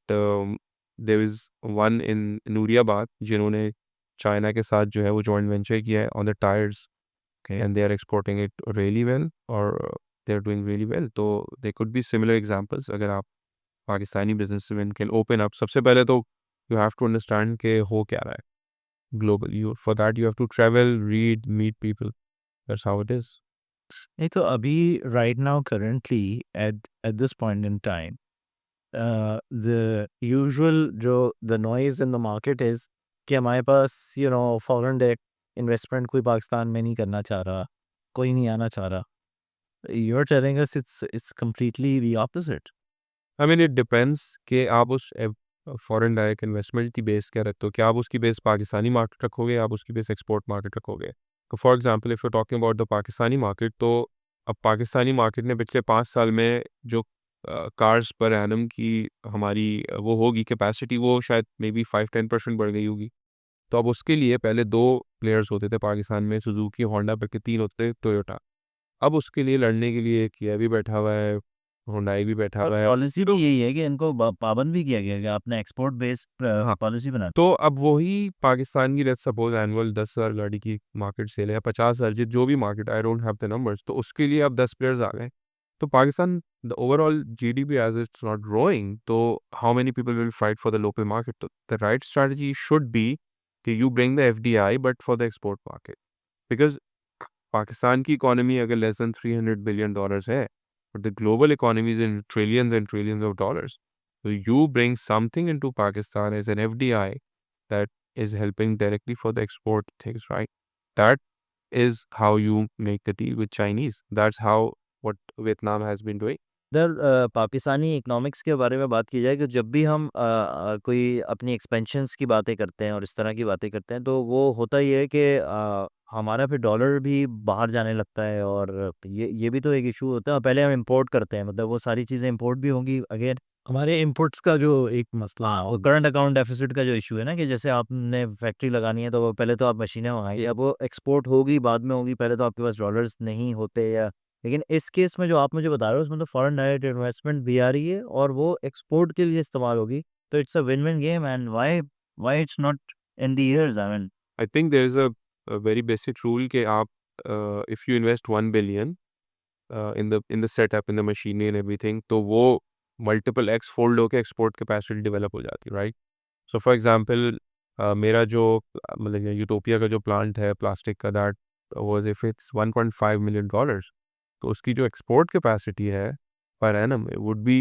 there is one in Nooriabad जिन्होंने China के साथ जो है वो joint venture किया है on the tires and they are exporting it really well or they are doing really well. तो there could be similar examples अगर आप Pakistani businessmen can open up. सबसे पहले तो you have to understand कि हो क्या रहा है global. For that you have to travel, read, meet people. That's how it is. नहीं तो अभी right now currently at this point in time the usual जो the noise in the market is कि हमारे पास foreign direct investment कोई पाकिस्तान में नहीं करना चाह रहा कोई नहीं आना चाह रहा you're telling us it's completely the opposite. I mean, it depends कि आप उस फॉरेन डायरेक्ट इन्वेस्टमेंट की बेस क्या रखते हो क्या आप उसकी बेस पाकिस्तानी मार्केट रखोगे या आप उसकी बेस एक्सपोर्ट मार्केट रखोगे तो for example if you talking about the Pakistani market तो अब पाकिस्तानी मार्केट ने पिछले 5 साल में जो कार्स पर एनम की हमारी वो होगी कैपेसिटी वो शायद मे बी 5-10% बढ़ गई होगी तो अब उसके लिए पहले 2 प्लेयर्स होते थे पाकिस्तान में सुजुकी होंडा पर के 3 होते थे टोयोटा अब उसके लिए लड़ने के लिए किया भी बैठा हुआ है होंडाई भी बैठा हुआ है पॉलिसी भी यही है कि इनको पाबंद भी किया गया है कि आपने एक्सपोर्ट बेस्ड हाँ। पॉलिसी बना तो अब वही पाकिस्तान की लेट्स सपोज एनुअल 10,000 गाड़ी की मार्केट सेल है या 50,000 जो भी market I don't have the numbers तो उसके लिए अब 10 प्लेयर्स आ गए तो Pakistan the overall GDP as it's not growing तो how many people will fight for the local market तो the right strategy should be कि you bring the FDI but for the export market because Pakistan की economy अगर less than $300 billion है but the global economy is in trillions and trillions of dollars. So you bring something into Pakistan as an FDI that is helping directly for the export things, right? That is how you make the deal with Chinese. That's how what Vietnam has been doing. इधर Pakistani economics के बारे में बात की जाए कि जब भी हम कोई अपनी एक्सपेंशंस की बातें करते हैं और इस तरह की बातें करते हैं तो वो होता ही है कि हमारा फिर डॉलर भी बाहर जाने लगता है और ये भी तो एक इशू होता है पहले हम इंपोर्ट करते हैं मतलब वो सारी चीज़ें इंपोर्ट भी होंगी अगेन हमारे इंपुट्स का जो एक मसला है और करंट अकाउंट डेफिसिट का जो इशू है ना कि जैसे आपने फैक्ट्री लगानी है तो वो पहले तो आप मशीनें मंगाएंगे अब वो एक्सपोर्ट होगी बाद में होगी पहले तो आपके पास डॉलर्स नहीं होते या लेकिन इस केस में जो आप मुझे बता रहे हो उसमें तो फॉरेन डायरेक्ट इन्वेस्टमेंट भी आ रही है और वो एक्सपोर्ट के लिए इस्तेमाल होगी तो it's a win win game and why it's not in the years I mean I think there is a very basic rule कि आप if you invest 1 billion in the setup in the machinery and everything तो वो multiple x fold होके export capacity develop हो जाती है right. So for example मेरा जो मतलब यूटोपिया का जो प्लांट है प्लास्टिक का that was if it's $1.5 million तो उसकी जो एक्सपोर्ट कैपेसिटी है per annum would be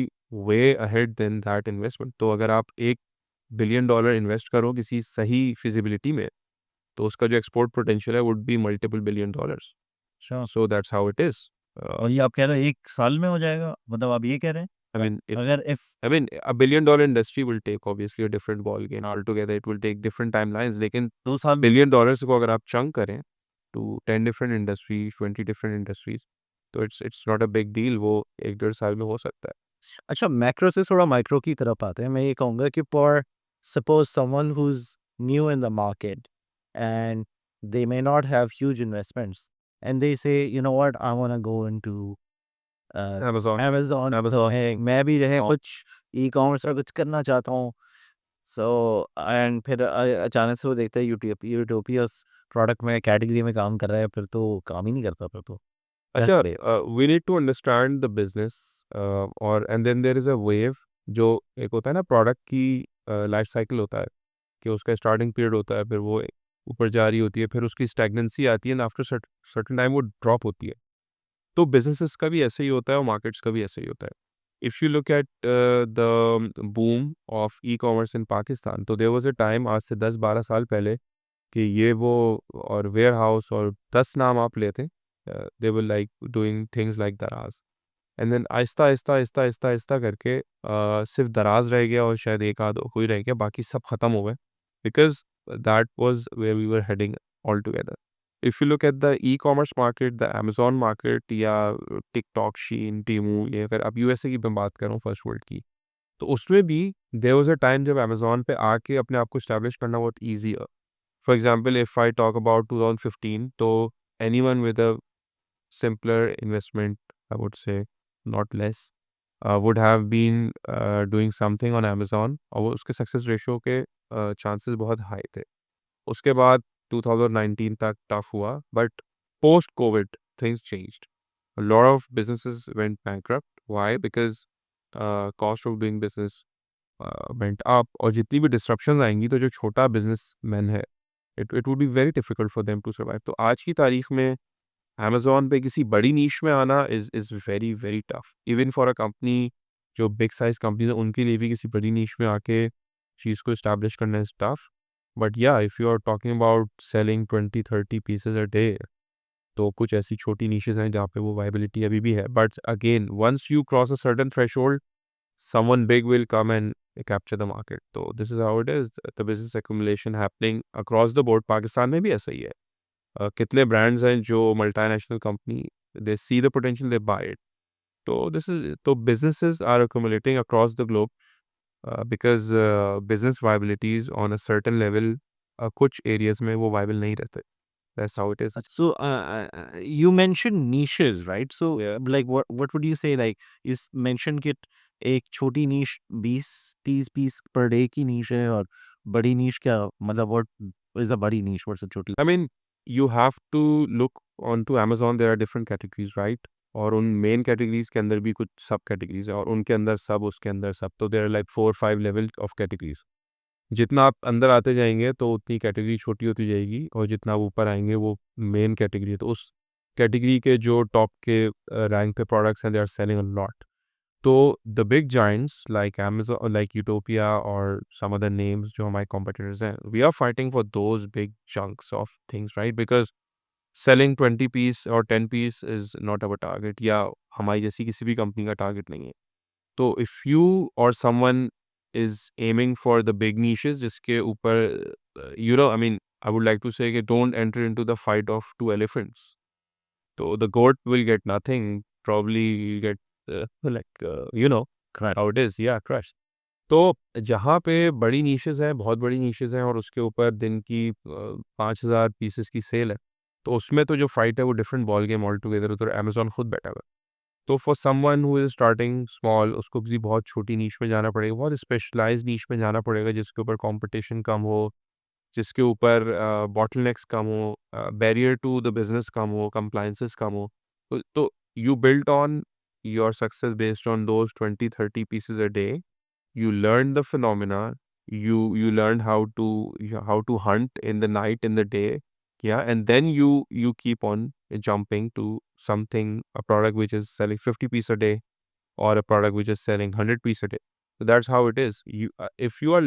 way ahead than that investment तो अगर आप $1 billion इन्वेस्ट करो किसी सही फिजिबिलिटी में तो उसका जो एक्सपोर्ट पोटेंशियल है would be multiple billion dollars so that's how it is और ये आप कह रहे हो एक साल में हो जाएगा मतलब आप ये कह रहे हैं I mean, अगर if I mean, a $1 billion industry will take obviously a different ball game altogether. It will take different timelines. लेकिन 2 साल $1 billion को अगर आप chunk करें to 10 different industries, 20 different industries, तो it's not a big deal. वो 1-1.5 साल में हो सकता है. अच्छा मैक्रो से थोड़ा माइक्रो की तरफ आते हैं मैं ये कहूँगा कि for suppose someone who is new in the market and they may not have huge investments and they say you know what I want to go into Amazon. Amazon Amazon. तो है मैं भी रहे कुछ ई कॉमर्स का कुछ करना चाहता हूँ सो एंड फिर अचानक से वो देखता है यूटोपियस प्रोडक्ट में कैटेगरी में काम कर रहा है, फिर तो काम ही नहीं करता फिर तो क्या अच्छा, करे? We need to understand the business, और and then there is a wave, जो एक होता है ना प्रोडक्ट की लाइफ साइकिल होता है, कि उसका स्टार्टिंग पीरियड होता है, फिर वो ऊपर जा रही होती है, फिर उसकी स्टैग्नेंसी आती है, एंड आफ्टर सर्टेन टाइम वो ड्रॉप होती है। तो बिजनेसेस का भी ऐसे ही होता है और मार्केट्स का भी ऐसे ही होता है। If you look at the boom of e commerce इन पाकिस्तान, तो देयर वाज़ अ टाइम, आज से 10-12 साल पहले, कि ये वो और वेयरहाउस और 10 नाम आप लेते, they were like doing things like Daraz, and then आहिस्ता आहिस्ता आहिस्ता आहिस्ता आहिस्ता करके सिर्फ दराज रह गया और शायद एक आध कोई रह गया, बाकी सब खत्म हो गए, because that was where we were heading all together. If you look at the e commerce market, the Amazon market, या टिकटॉक, शीन, टीमू, ये अगर अब यूएसए की मैं बात करूँ, फर्स्ट वर्ल्ड की, तो उसमें भी देयर वाज अ टाइम जब अमेजोन पे आके अपने आप को स्टैब्लिश करना बहुत ईजी है। For example, if I talk about 2015, तो anyone with a simpler investment, I would say, not less, would have been doing something on Amazon, और वो उसके सक्सेस रेशियो के चांसेस बहुत हाई थे। उसके बाद 2019 तक टफ हुआ, but post Covid things changed. A lot of businesses went bankrupt. Why? Because cost of doing business went up, और जितनी भी डिस्ट्रप्शन आएंगी, तो जो छोटा बिजनेस मैन है, it would be very difficult for them to survive. तो आज की तारीख में अमेज़न पे किसी बड़ी नीश में आना is very very tough, even for a company, जो बिग साइज़ कंपनीज़ हैं, उनके लिए भी किसी बड़ी नीश में आके चीज़ को एस्टैब्लिश करना इज़ टफ। बट या if you are talking about selling 20-30 pieces a day, तो कुछ ऐसी छोटी नीशेज़ हैं जहाँ पे वो वायबिलिटी अभी भी है। But again, once you cross a certain threshold, someone big will come and capture the market. So this is how it is, the business accumulation happening across the board। Pakistan में भी ऐसा ही है। कितने ब्रांड्स हैं जो multinational company, they see the potential, they buy it. तो businesses are accumulating across the globe, because business viabilities on a certain level, कुछ एरियाज में वो वायबल नहीं रहते। That's how it is। So you mentioned niches, right? So like what would you say? Like mentioned कि एक छोटी नीश 20-30 piece per day की नीश है, और बड़ी नीश क्या मतलब what is a बड़ी नीश versus छोटी? I mean, you have to look onto Amazon, there are different categories, right? और उन मेन कैटेगरीज के अंदर भी कुछ सब कैटेगरीज है, और उनके अंदर सब, उसके अंदर सब, तो there are like 4-5 level of categories. जितना आप अंदर आते जाएंगे तो उतनी कैटेगरी छोटी होती जाएगी, और जितना आप ऊपर आएंगे वो मेन कैटेगरी है, तो उस कैटेगरी के जो टॉप के रैंक पे प्रोडक्ट्स हैं, they are selling a lot. तो the big giants like Amazon, like Utopia, और सम अदर नेम्स जो हमारे कॉम्पिटिटर्स हैं, we are fighting for those big chunks of things, right? Because selling 20 piece और 10 piece is not our target, या हमारी जैसी किसी भी कंपनी का टारगेट नहीं है। तो इफ़ यू और someone is aiming for the big niches, जिसके ऊपर I mean, I would like to say कि don't enter into the fight of two elephants. So the goat will get nothing, probably get like Correct. How it is, या crush. तो जहाँ पे बड़ी niches हैं, बहुत बड़ी नीशेज़ हैं, और उसके ऊपर दिन की 5,000 पीसेस की सेल है, तो उसमें तो जो फ़ाइट है वो different ball game all together, उधर अमेज़न खुद बैठा हुआ है। तो for someone who is starting small, उसको किसी बहुत छोटी नीश में जाना पड़ेगा, बहुत स्पेशलाइज़्ड नीश में जाना पड़ेगा, जिसके ऊपर कॉम्पिटिशन कम हो, जिसके ऊपर बॉटलनेक्स कम हो, बैरियर टू द बिज़नेस कम हो, कंप्लायंसेस कम हो। तो you build on your success based on those 20-30 pieces a day. You learn the phenomena, you learn how to hunt in the night, in the day, yeah, and then you keep on jumping to something, a product which is selling 50 piece a day, or a product which is selling 100 piece a day. So that's how it is. If you are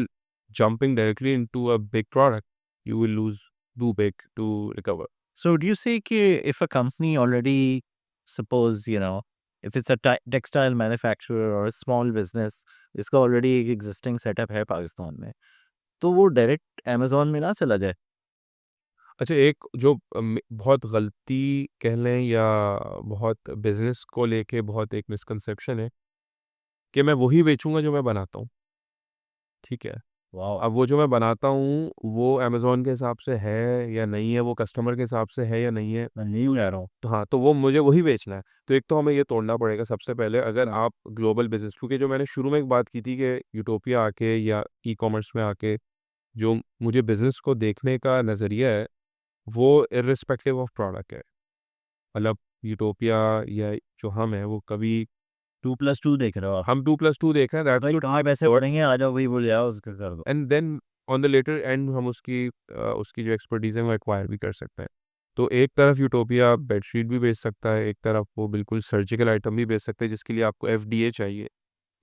jumping directly into a big product, you will lose too big to recover। So do you say कि if a company already, suppose if it's a textile manufacturer or a small business, इसका already एक existing setup है पाकिस्तान में, तो वो direct Amazon में ना चला जाए? अच्छा, एक जो बहुत गलती कह लें, या बहुत बिजनेस को लेके बहुत एक मिसकंसेप्शन है, कि मैं वही बेचूंगा जो मैं बनाता हूँ, ठीक है? वाओ! अब वो जो मैं बनाता हूँ, वो अमेज़न के हिसाब से है या नहीं है, वो कस्टमर के हिसाब से है या नहीं है। मैं न्यू कह रहा हूँ। तो हाँ, तो वो मुझे वही बेचना है। तो एक तो हमें ये तोड़ना पड़ेगा सबसे पहले, अगर आप ग्लोबल बिज़नेस, क्योंकि जो मैंने शुरू में एक बात की थी कि यूटोपिया आके या ई-कॉमर्स में आके जो मुझे बिज़नेस को देखने का नज़रिया है, वो इर्रिस्पेक्टिव ऑफ प्रोडक्ट है। मतलब यूटोपिया या जो हम हैं, वो कभी 2+2 देख रहे हो आप? हम 2+2 देख रहे हैं, दैट्स भाई गुड। कहाँ पैसे बढ़ेंगे, आ जाओ वही बोले आओ उसका कर दो। And then on the later and हम उसकी जो एक्सपर्टीज़ है वो एक्वायर भी कर सकते हैं। तो एक तरफ यूटोपिया बेडशीट भी बेच सकता है, एक तरफ वो बिल्कुल सर्जिकल आइटम भी बेच सकता है जिसके लिए आपको एफडीए चाहिए।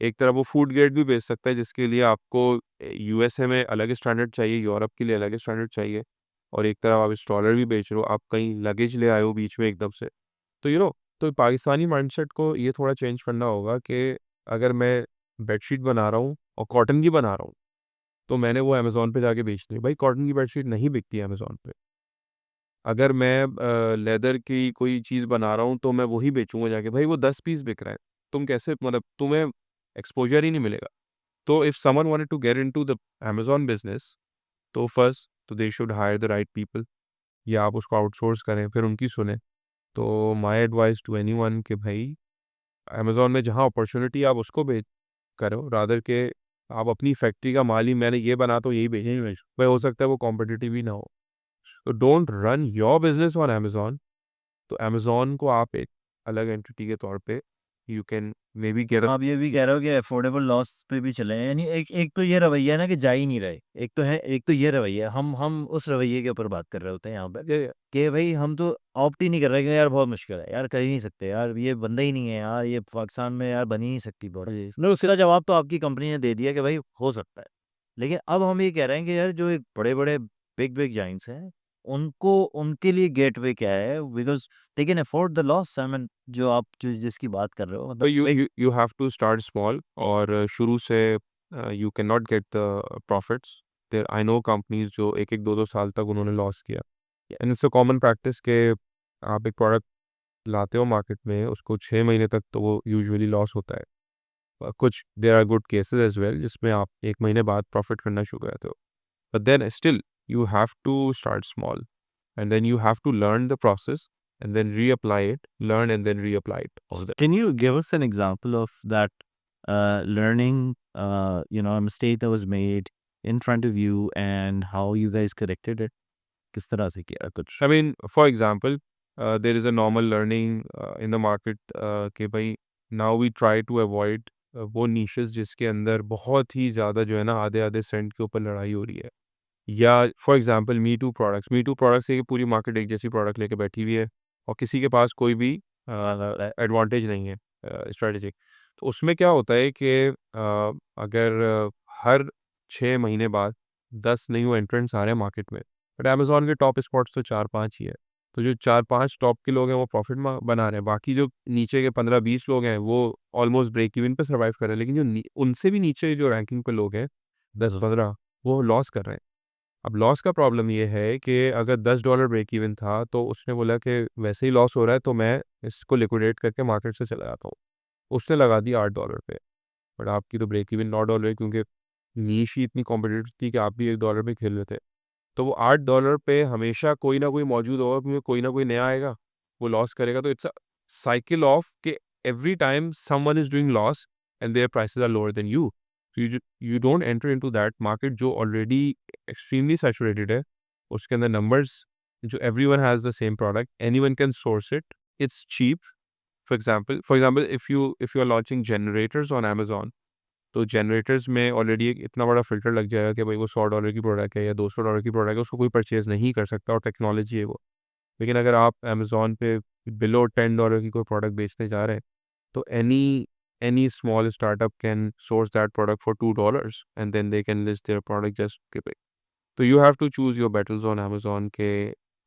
एक तरफ वो फूड ग्रेड भी बेच सकता है जिसके लिए आपको यूएसए में अलग स्टैंडर्ड चाहिए, यूरोप के लिए अलग स्टैंडर्ड चाहिए। और एक तरफ आप इंस्टॉलर भी बेच रहे हो, आप कहीं लगेज ले आए हो बीच में एकदम से। तो तो पाकिस्तानी माइंडसेट को ये थोड़ा चेंज करना होगा कि अगर मैं बेडशीट बना रहा हूँ और कॉटन की बना रहा हूँ, तो मैंने वो अमेज़न पे जाके बेचनी है। भाई कॉटन की बेडशीट नहीं बिकती है अमेज़न पे। अगर मैं लेदर की कोई चीज़ बना रहा हूँ तो मैं वही बेचूँगा जाके। भाई वो 10 पीस बिक रहा है। तुम कैसे, मतलब तुम्हें एक्सपोज़र ही नहीं मिलेगा। तो if someone wanted to get into the Amazon business, तो फर्स्ट तो they should hire the right people, या आप उसको आउटसोर्स करें, फिर उनकी सुनें। तो माय एडवाइस टू एनीवन कि भाई अमेज़न में जहाँ अपॉर्च्युनिटी आप उसको करो, रादर के आप अपनी फैक्ट्री का माल ही मैंने ये बना तो यही यही बेचना है। बेच भाई हो सकता है वो कॉम्पिटिटिव ही ना हो। तो don't run your business on Amazon. तो अमेज़न को आप एक अलग एंटिटी के तौर पे you can maybe get आप ये भी कह रहे हो कि अफोर्डेबल लॉस पे भी चले हैं, यानी एक एक तो ये रवैया है ना कि जा ही नहीं रहे। एक तो ये रवैया, हम उस रवैये के ऊपर बात कर रहे होते हैं यहाँ पे कि भाई हम तो ऑप्ट ही नहीं कर रहे कि यार बहुत मुश्किल है यार, कर ही नहीं सकते यार, ये बंदा ही नहीं है यार, ये पाकिस्तान में यार बन ही नहीं सकती प्रोडक्ट। नहीं, उसका जवाब तो आपकी कंपनी ने दे दिया कि भाई हो सकता है। लेकिन अब हम ये कह रहे हैं कि यार जो एक बड़े-बड़े बिग जायंट्स हैं, उनको उनके लिए गेटवे क्या है? Because they can afford the loss. I mean जो आप जिसकी बात कर रहे हो, तो मतलब यू एक you you have to start small, और शुरू से you can not get the profits. There I know companies जो 1-1 2-2 साल तक उन्होंने लॉस किया। And it's a common practice के आप एक प्रोडक्ट लाते हो मार्केट में, उसको 6 महीने तक तो वो यूजुअली लॉस होता है। कुछ there are good cases as well जिसमें आप 1 महीने बाद प्रॉफिट करना शुरू करते हो। But then still you have to start small, and then you have to learn the process and then reapply it, learn and then reapply it all the can you give us an example of that learning, a mistake that was made in front of you and how you guys corrected it? किस तरह से किया कुछ? I mean, for example, there is a normal learning in the market कि भाई now we try to avoid वो niches जिसके अंदर बहुत ही ज़्यादा जो है ना आधे-आधे सेंट के ऊपर लड़ाई हो रही है। या for example me two products है कि पूरी मार्केट एक जैसी प्रोडक्ट लेके बैठी हुई है और किसी के पास कोई भी एडवांटेज नहीं है स्ट्रेटेजिक। तो उसमें क्या होता है कि अगर हर 6 महीने बाद 10 न्यू एंट्रेंट्स आ रहे हैं मार्केट में, बट अमेजोन के टॉप स्पॉट्स तो 4-5 ही है। तो जो 4-5 टॉप के लोग हैं वो प्रॉफिट बना रहे हैं, बाकी जो नीचे के 15-20 लोग हैं वो ऑलमोस्ट ब्रेक इवन पे सर्वाइव कर रहे हैं, लेकिन उनसे भी नीचे जो रैंकिंग पे लोग हैं 10-15, वो लॉस कर रहे हैं। अब लॉस का प्रॉब्लम ये है कि अगर $10 ब्रेक इवन था तो उसने बोला कि वैसे ही लॉस हो रहा है तो मैं इसको लिक्विडेट करके मार्केट से चला जाता हूँ। उसने लगा दिया $8 पे। बट आपकी तो ब्रेक इवन $9 है, क्योंकि नीश ही इतनी कॉम्पिटिटिव थी कि आप भी $1 पे खेल रहे थे। तो वो $8 पे हमेशा कोई ना कोई मौजूद होगा, क्योंकि कोई ना कोई नया आएगा, वो लॉस करेगा। तो इट्स अ साइकिल ऑफ कि every time someone is doing loss and their prices are lower than you, you don't enter into that market जो ऑलरेडी एक्सट्रीमली सैचुरेटेड है। उसके अंदर नंबर्स जो everyone has the same product, anyone can source it, it's cheap. For example if you are launching generators on Amazon, तो generators में already एक इतना बड़ा फ़िल्टर लग जाएगा कि भाई वो $100 की प्रोडक्ट है या $200 की प्रोडक्ट है, उसको कोई परचेज़ नहीं कर सकता, और टेक्नोलॉजी है वो। लेकिन अगर आप अमेज़न पे बिलो $10 की कोई प्रोडक्ट बेचने जा रहे हैं, तो any small startup can source that product for $2 and then they can list their product just give it. तो you have to choose your battles on Amazon के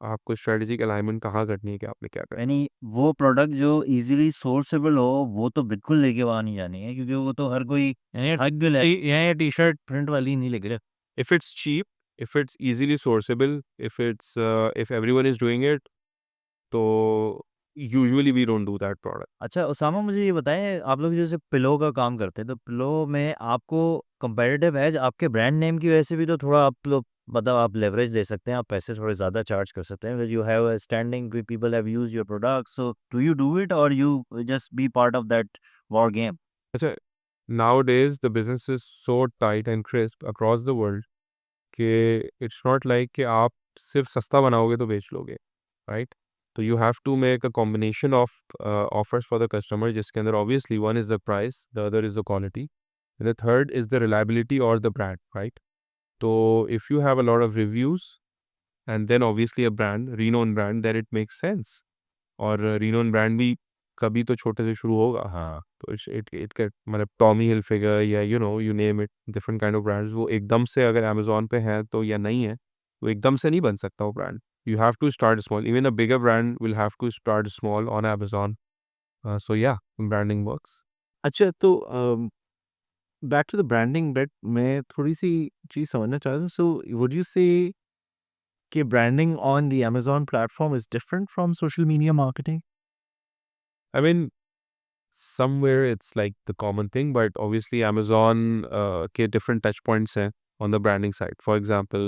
आपको स्ट्रेटेजिक अलाइनमेंट कहाँ करनी है कि आपने क्या करना है। यानी वो प्रोडक्ट जो इजीली सोर्सेबल हो वो तो बिल्कुल लेके वहाँ नहीं जानी है, क्योंकि वो तो हर कोई ये टी-शर्ट प्रिंट वाली नहीं लेके। If it's cheap, if it's easily sourceable, if everyone is doing it, तो usually we don't do that product. अच्छा उसामा, मुझे ये बताएं, आप लोग जैसे पिलो का काम करते हैं तो पिलो में आपको कंपैरेटिव एज आपके ब्रांड नेम की वजह से भी तो थोड़ा आप लोग मतलब आप लेवरेज ले सकते हैं, आप पैसे थोड़े ज़्यादा चार्ज कर सकते हैं, because you have a standing, people have used your product, so do you do it और you just be part of that war game? अच्छा, nowadays the business is so tight and crisp across the world कि it's not like कि आप सिर्फ सस्ता बनाओगे तो बेच लोगे, राइट? तो you have to make a combination of offers for the customer, जिसके अंदर obviously one is the price, the other is the quality, and the third is the reliability और द ब्रांड, राइट? तो if you have a lot of reviews and then obviously a brand, renowned brand, then it makes sense. और renowned brand भी कभी तो छोटे से शुरू होगा, हाँ, तो इट इट कैन, मतलब टॉमी हिलफिगर या you name it, different kind of brands, वो एकदम से अगर अमेज़न पे है तो या नहीं है, वो एकदम से नहीं बन सकता वो brand. You have to start small, even a bigger brand will have to start small on Amazon. So yeah, branding works. अच्छा, तो back to the branding bit, मैं थोड़ी-सी चीज़ समझना चाहता हूँ। सो वुड यू से कि branding on the Amazon platform is different from social media marketing? I mean somewhere it's like the common thing, but obviously Amazon के different touch points हैं on the branding side. For example,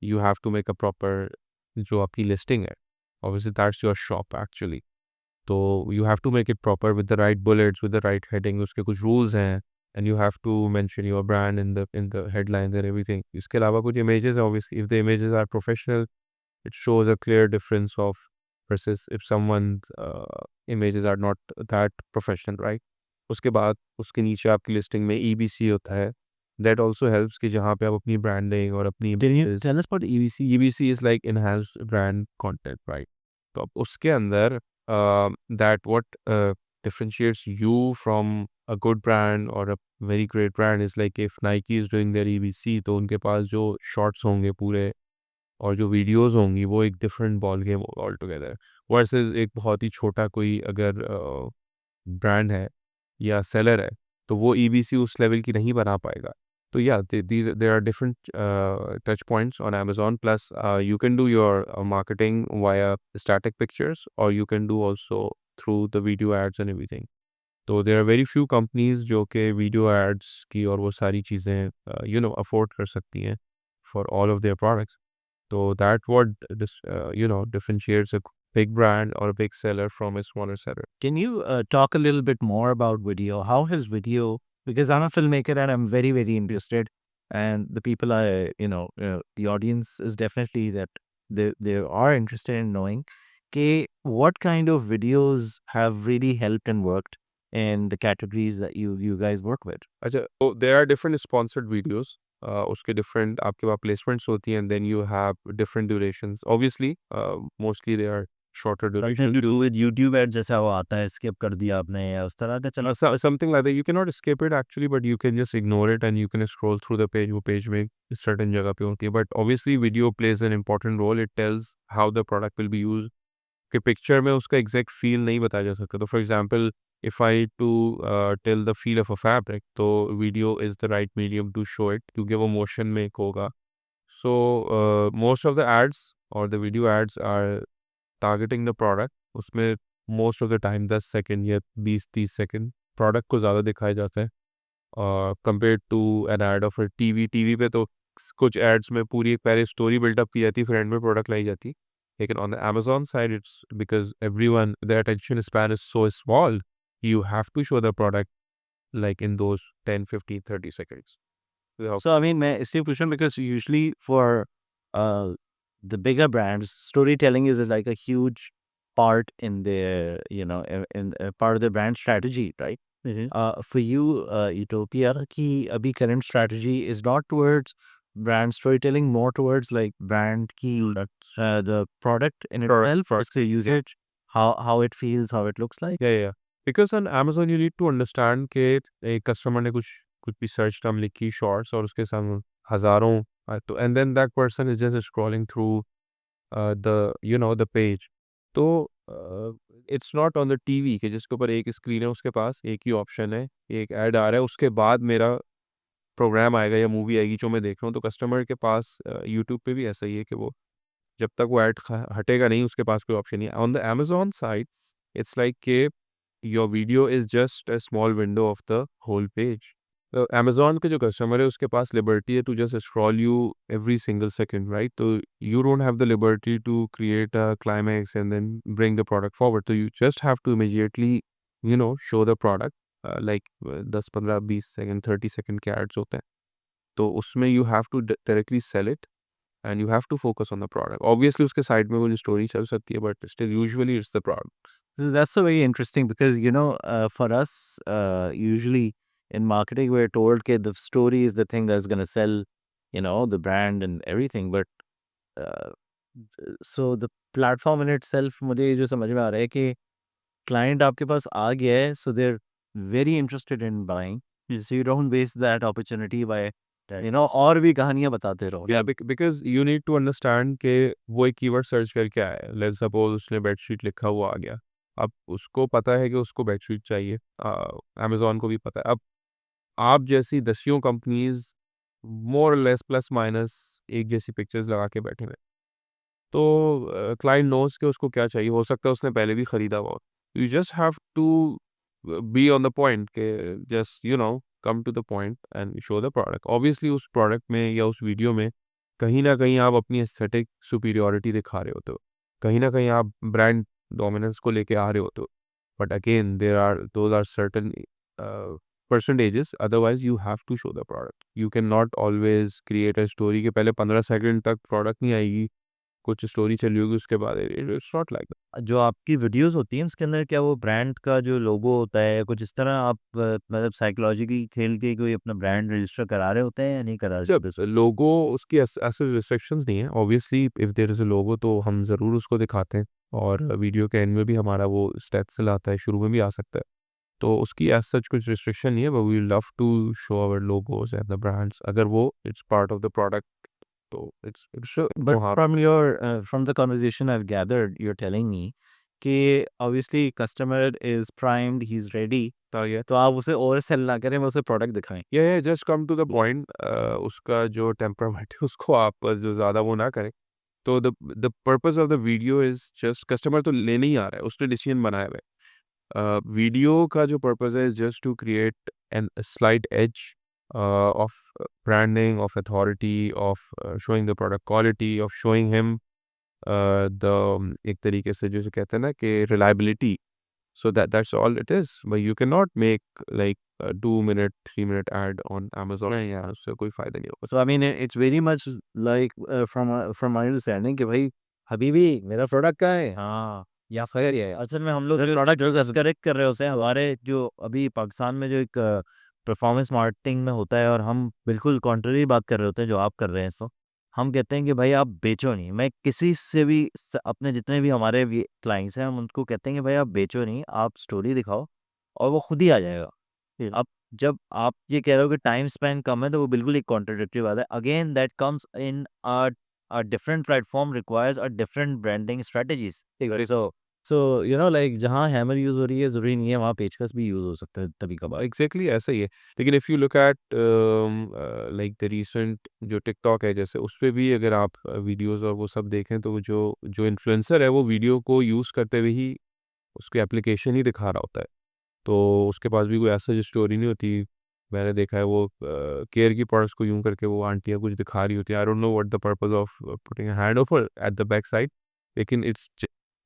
you have to make a proper, जो आपकी listing है, obviously that's your shop actually. तो you have to make it proper with the right bullets, with the right heading, उसके कुछ rules हैं, and you have to mention your brand in the headlines and everything. इसके अलावा कुछ images हैं, obviously if the images are professional, it shows a clear difference of versus if someone's images are not that professional, right? उसके बाद उसके नीचे आपकी listing में EBC होता है, that also helps कि जहाँ पे आप अपनी ब्रांडिंग और अपनी Can you images, tell us about EVC? EBC is like enhanced brand content, right? तो अब उसके अंदर that what differentiates you from a good brand or a very great brand is like if Nike is doing their EBC, तो उनके पास जो shorts होंगे पूरे और जो वीडियोज़ होंगी वो एक डिफरेंट बॉल गेम होगा ऑल टुगेदर, वर्सेस एक बहुत ही छोटा कोई अगर ब्रांड है या सेलर है, तो वो ईबीसी उस लेवल की नहीं बना पाएगा। तो yeah there are different touch points on Amazon, plus you can do your marketing via static pictures और you can do also through the video ads and everything. तो there are very few companies जो कि video ads की और वो सारी चीज़ें afford कर सकती हैं for all of their products. So that what differentiates a big brand or a big seller from a smaller seller. Can you talk a little bit more about video? How has video, because I'm a filmmaker and I'm very, very interested, and the people the audience is definitely that they are interested in knowing what kind of videos have really helped and worked in the categories that you guys work with. अच्छा, तो there are different sponsored videos. उसके different आपके पास placements होती हैं, and then you have different durations. Obviously, mostly they are shorter durations. Something to do with YouTube ad जैसा वो आता है, स्किप कर दिया आपने या उस तरह का चला? Something like that. You cannot skip it actually, but you can just ignore it and you can scroll through the page. वो page में certain जगह पे होती है. But obviously, video plays an important role. It tells how the product will be used. कि picture में उसका exact feel नहीं बताया जा सकता। तो for example if I to tell the feel of a fabric, तो video is the right medium to show it, क्योंकि वो मोशन में एक होगा। So most of the ads और the video ads are targeting the product. उसमें most of the time 10 second या 20-30 second product को ज़्यादा दिखाया जाता है compare to an ad of TV पे तो कुछ एड्स में पूरी एक पहले स्टोरी बिल्डअप की जाती है, फिर एंड में प्रोडक्ट लाई जाती है। लेकिन on the Amazon side it's because everyone their attention span is so small, you have to show the product like in those 10, 15, 30 seconds. So I mean, मैं इसलिए पूछ रहा हूँ because usually for uh, the bigger brands, storytelling is like a huge part in their, in part of their brand strategy, right? For you, Utopia, की अभी current strategy is not towards brand storytelling, more towards like brand की the product in itself, Products, the usage, how it feels, how it looks like. या because on Amazon you need to understand कि एक customer ने कुछ कुछ भी search term लिखी shorts और उसके सामने हज़ारों तो and then that person is just scrolling through the page. तो it's not on the TV कि जिसके ऊपर एक स्क्रीन है, उसके पास एक ही ऑप्शन है, एक ऐड आ रहा है, उसके बाद मेरा प्रोग्राम आएगा या मूवी आएगी जो मैं देख रहा हूँ। तो कस्टमर के पास यूट्यूब पे भी ऐसा ही है कि वो जब तक वो ऐड हटेगा नहीं, उसके पास कोई ऑप्शन नहीं है। On the Amazon side it's like के your video is just a small window of the whole page. Amazon के जो कस्टमर है उसके पास लिबर्टी है to just scroll you every single second, right? तो you don't have the liberty to create a climax and then bring the product forward, तो you just have to immediately show the product, like 10, 15, 20 second, 30 second के ads होते हैं, तो उसमें you have to directly sell it and you have to focus on the product. Obviously उसके side में वो story चल सकती है, but still usually it's the product. So that's so very interesting because for us, usually in marketing, we're told that the story is the thing that's going to sell, the brand and everything. But uh, so the platform in itself, मुझे ये जो समझ में आ रहा है कि client आपके पास आ गया है, so they're very interested in buying. So you don't waste that opportunity by और भी कहानियां बताते रहो. या because you need to understand कि वो एक कीवर्ड सर्च करके आया है। लेट्स सपोज उसने बेडशीट लिखा हुआ आ गया, अब उसको पता है कि उसको बेडशीट चाहिए, अमेजोन को भी पता है। अब आप जैसी दसियों companies more less plus minus एक जैसी पिक्चर्स लगा के बैठे हुए, तो क्लाइंट नोज के उसको क्या चाहिए, हो सकता है उसने पहले भी खरीदा हुआ हो। You just have to be on the point के just come to the point and show the product. Obviously उस प्रोडक्ट में या उस वीडियो में कहीं ना कहीं आप अपनी एस्थेटिक सुपीरियोरिटी दिखा रहे होते हो, कहीं ना कहीं आप ब्रांड डोमिनेंस को लेके आ रहे होते हो, but again those are certain percentages, otherwise you have to show the product. You cannot always create a story के पहले 15 सेकंड तक प्रोडक्ट नहीं आएगी, कुछ स्टोरी चली होगी उसके बाद, इट्स नॉट लाइक दैट। जो आपकी वीडियोस होती हैं उसके अंदर क्या वो ब्रांड का जो लोगो होता है कुछ इस तरह आप मतलब साइकोलॉजिकली खेल के कोई अपना ब्रांड रजिस्टर करा रहे होते हैं या नहीं करा जब रहे? लोगो उसकी ऐसे रिस्ट्रिक्शंस नहीं है, obviously if there is a logo तो हम ज़रूर उसको दिखाते हैं, और वीडियो के एंड में भी हमारा वो स्टेटस आता है, शुरू में भी आ सकता है, तो उसकी एज सच कुछ रिस्ट्रिक्शन नहीं है, but we love to show our logos and the brands अगर वो it's part of the product, तो it's But from the conversation I've gathered, you're telling me कि obviously customer is primed, he's ready. तो आप उसे over cell ना करें, मैं उसे प्रोडक्ट दिखाएं. ये just come to the point, उसका जो टेम्परामेंट है उसको आप जो ज़्यादा वो ना करें, तो the purpose of the video is just, customer तो लेने ही आ रहा है, उसने डिसीजन बनाया हुआ है, वीडियो का जो पर्पस है just to create an slight edge of branding, of authority, of showing the product quality, of showing him एक तरीके से जैसे कहते हैं ना कि reliability. So that's all it is. But you cannot make like a 2 minute, 3 minute ad on Amazon. नहीं यार, उससे कोई फायदा नहीं होगा। So I mean, it's very much like from my understanding कि भाई हबीबी मेरा प्रोडक्ट का है, हाँ या खैर ये है. असल में हम लोग जो जो प्रोडक्ट करेक्ट कर रहे होते हैं हमारे जो अभी पाकिस्तान में जो एक परफॉर्मेंस मार्केटिंग में होता है और हम बिल्कुल कॉन्ट्ररी बात कर रहे होते हैं जो आप कर रहे हैं, तो हम कहते हैं कि भाई आप बेचो नहीं। मैं किसी से भी अपने जितने भी हमारे क्लाइंट्स हैं हम उनको कहते हैं कि भाई आप बेचो नहीं, आप स्टोरी दिखाओ और वो खुद ही आ जाएगा। अब जब आप ये कह रहे हो कि टाइम स्पेंड कम है तो वो बिल्कुल एक कॉन्ट्रडिक्टरी बात है। Again that comes in a different platform requires a different branding strategies. So like जहाँ हैमर यूज हो रही है जरूरी नहीं है वहाँ पेचकस भी यूज हो सकता है तभी कभार। एग्जैक्टली ऐसा ही है, लेकिन if you look at like the recent जो टिकटॉक है जैसे, उस पे भी अगर आप वीडियोस और वो सब देखें, तो जो जो इन्फ्लुएंसर है वो वीडियो को यूज़ करते हुए ही उसकी एप्लीकेशन ही दिखा रहा होता है, तो उसके पास भी कोई ऐसा जो स्टोरी नहीं होती। मैंने देखा है वो केयर की प्रोडक्ट्स को यूँ करके वो आंटियाँ कुछ दिखा रही होती हैं, I don't know what the purpose of putting a hand over at the back side, लेकिन it's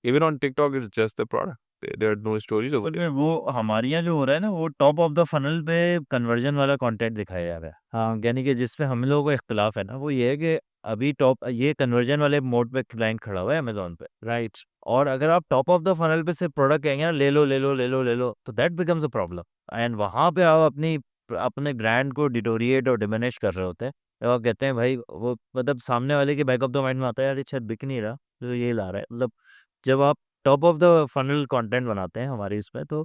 even on TikTok it's just the product, there are no stories over. असल में वो हमारे यहाँ जो हो रहा है ना वो टॉप ऑफ द फनल पे कन्वर्जन वाला कंटेंट दिखाया जा रहा है। हाँ, यानी कि जिस पे हम लोगों को इख्तिलाफ है ना वो ये है कि अभी टॉप ये कन्वर्जन वाले मोड पे क्लाइंट खड़ा हुआ है अमेजोन पे, राइट? और अगर आप टॉप ऑफ द फनल पे से प्रोडक्ट कहेंगे ना ले लो ले लो ले लो ले लो, तो that becomes a problem. And वहाँ पे आप अपने ब्रांड को डिटोरिएट और डिमिनिश कर रहे होते हैं। और आप कहते हैं भाई वो मतलब सामने वाले के बैक ऑफ द माइंड में आता है यार ये शायद बिक नहीं रहा तो ये ला रहा है। मतलब जब आप top of the funnel content बनाते हैं हमारे इसमें तो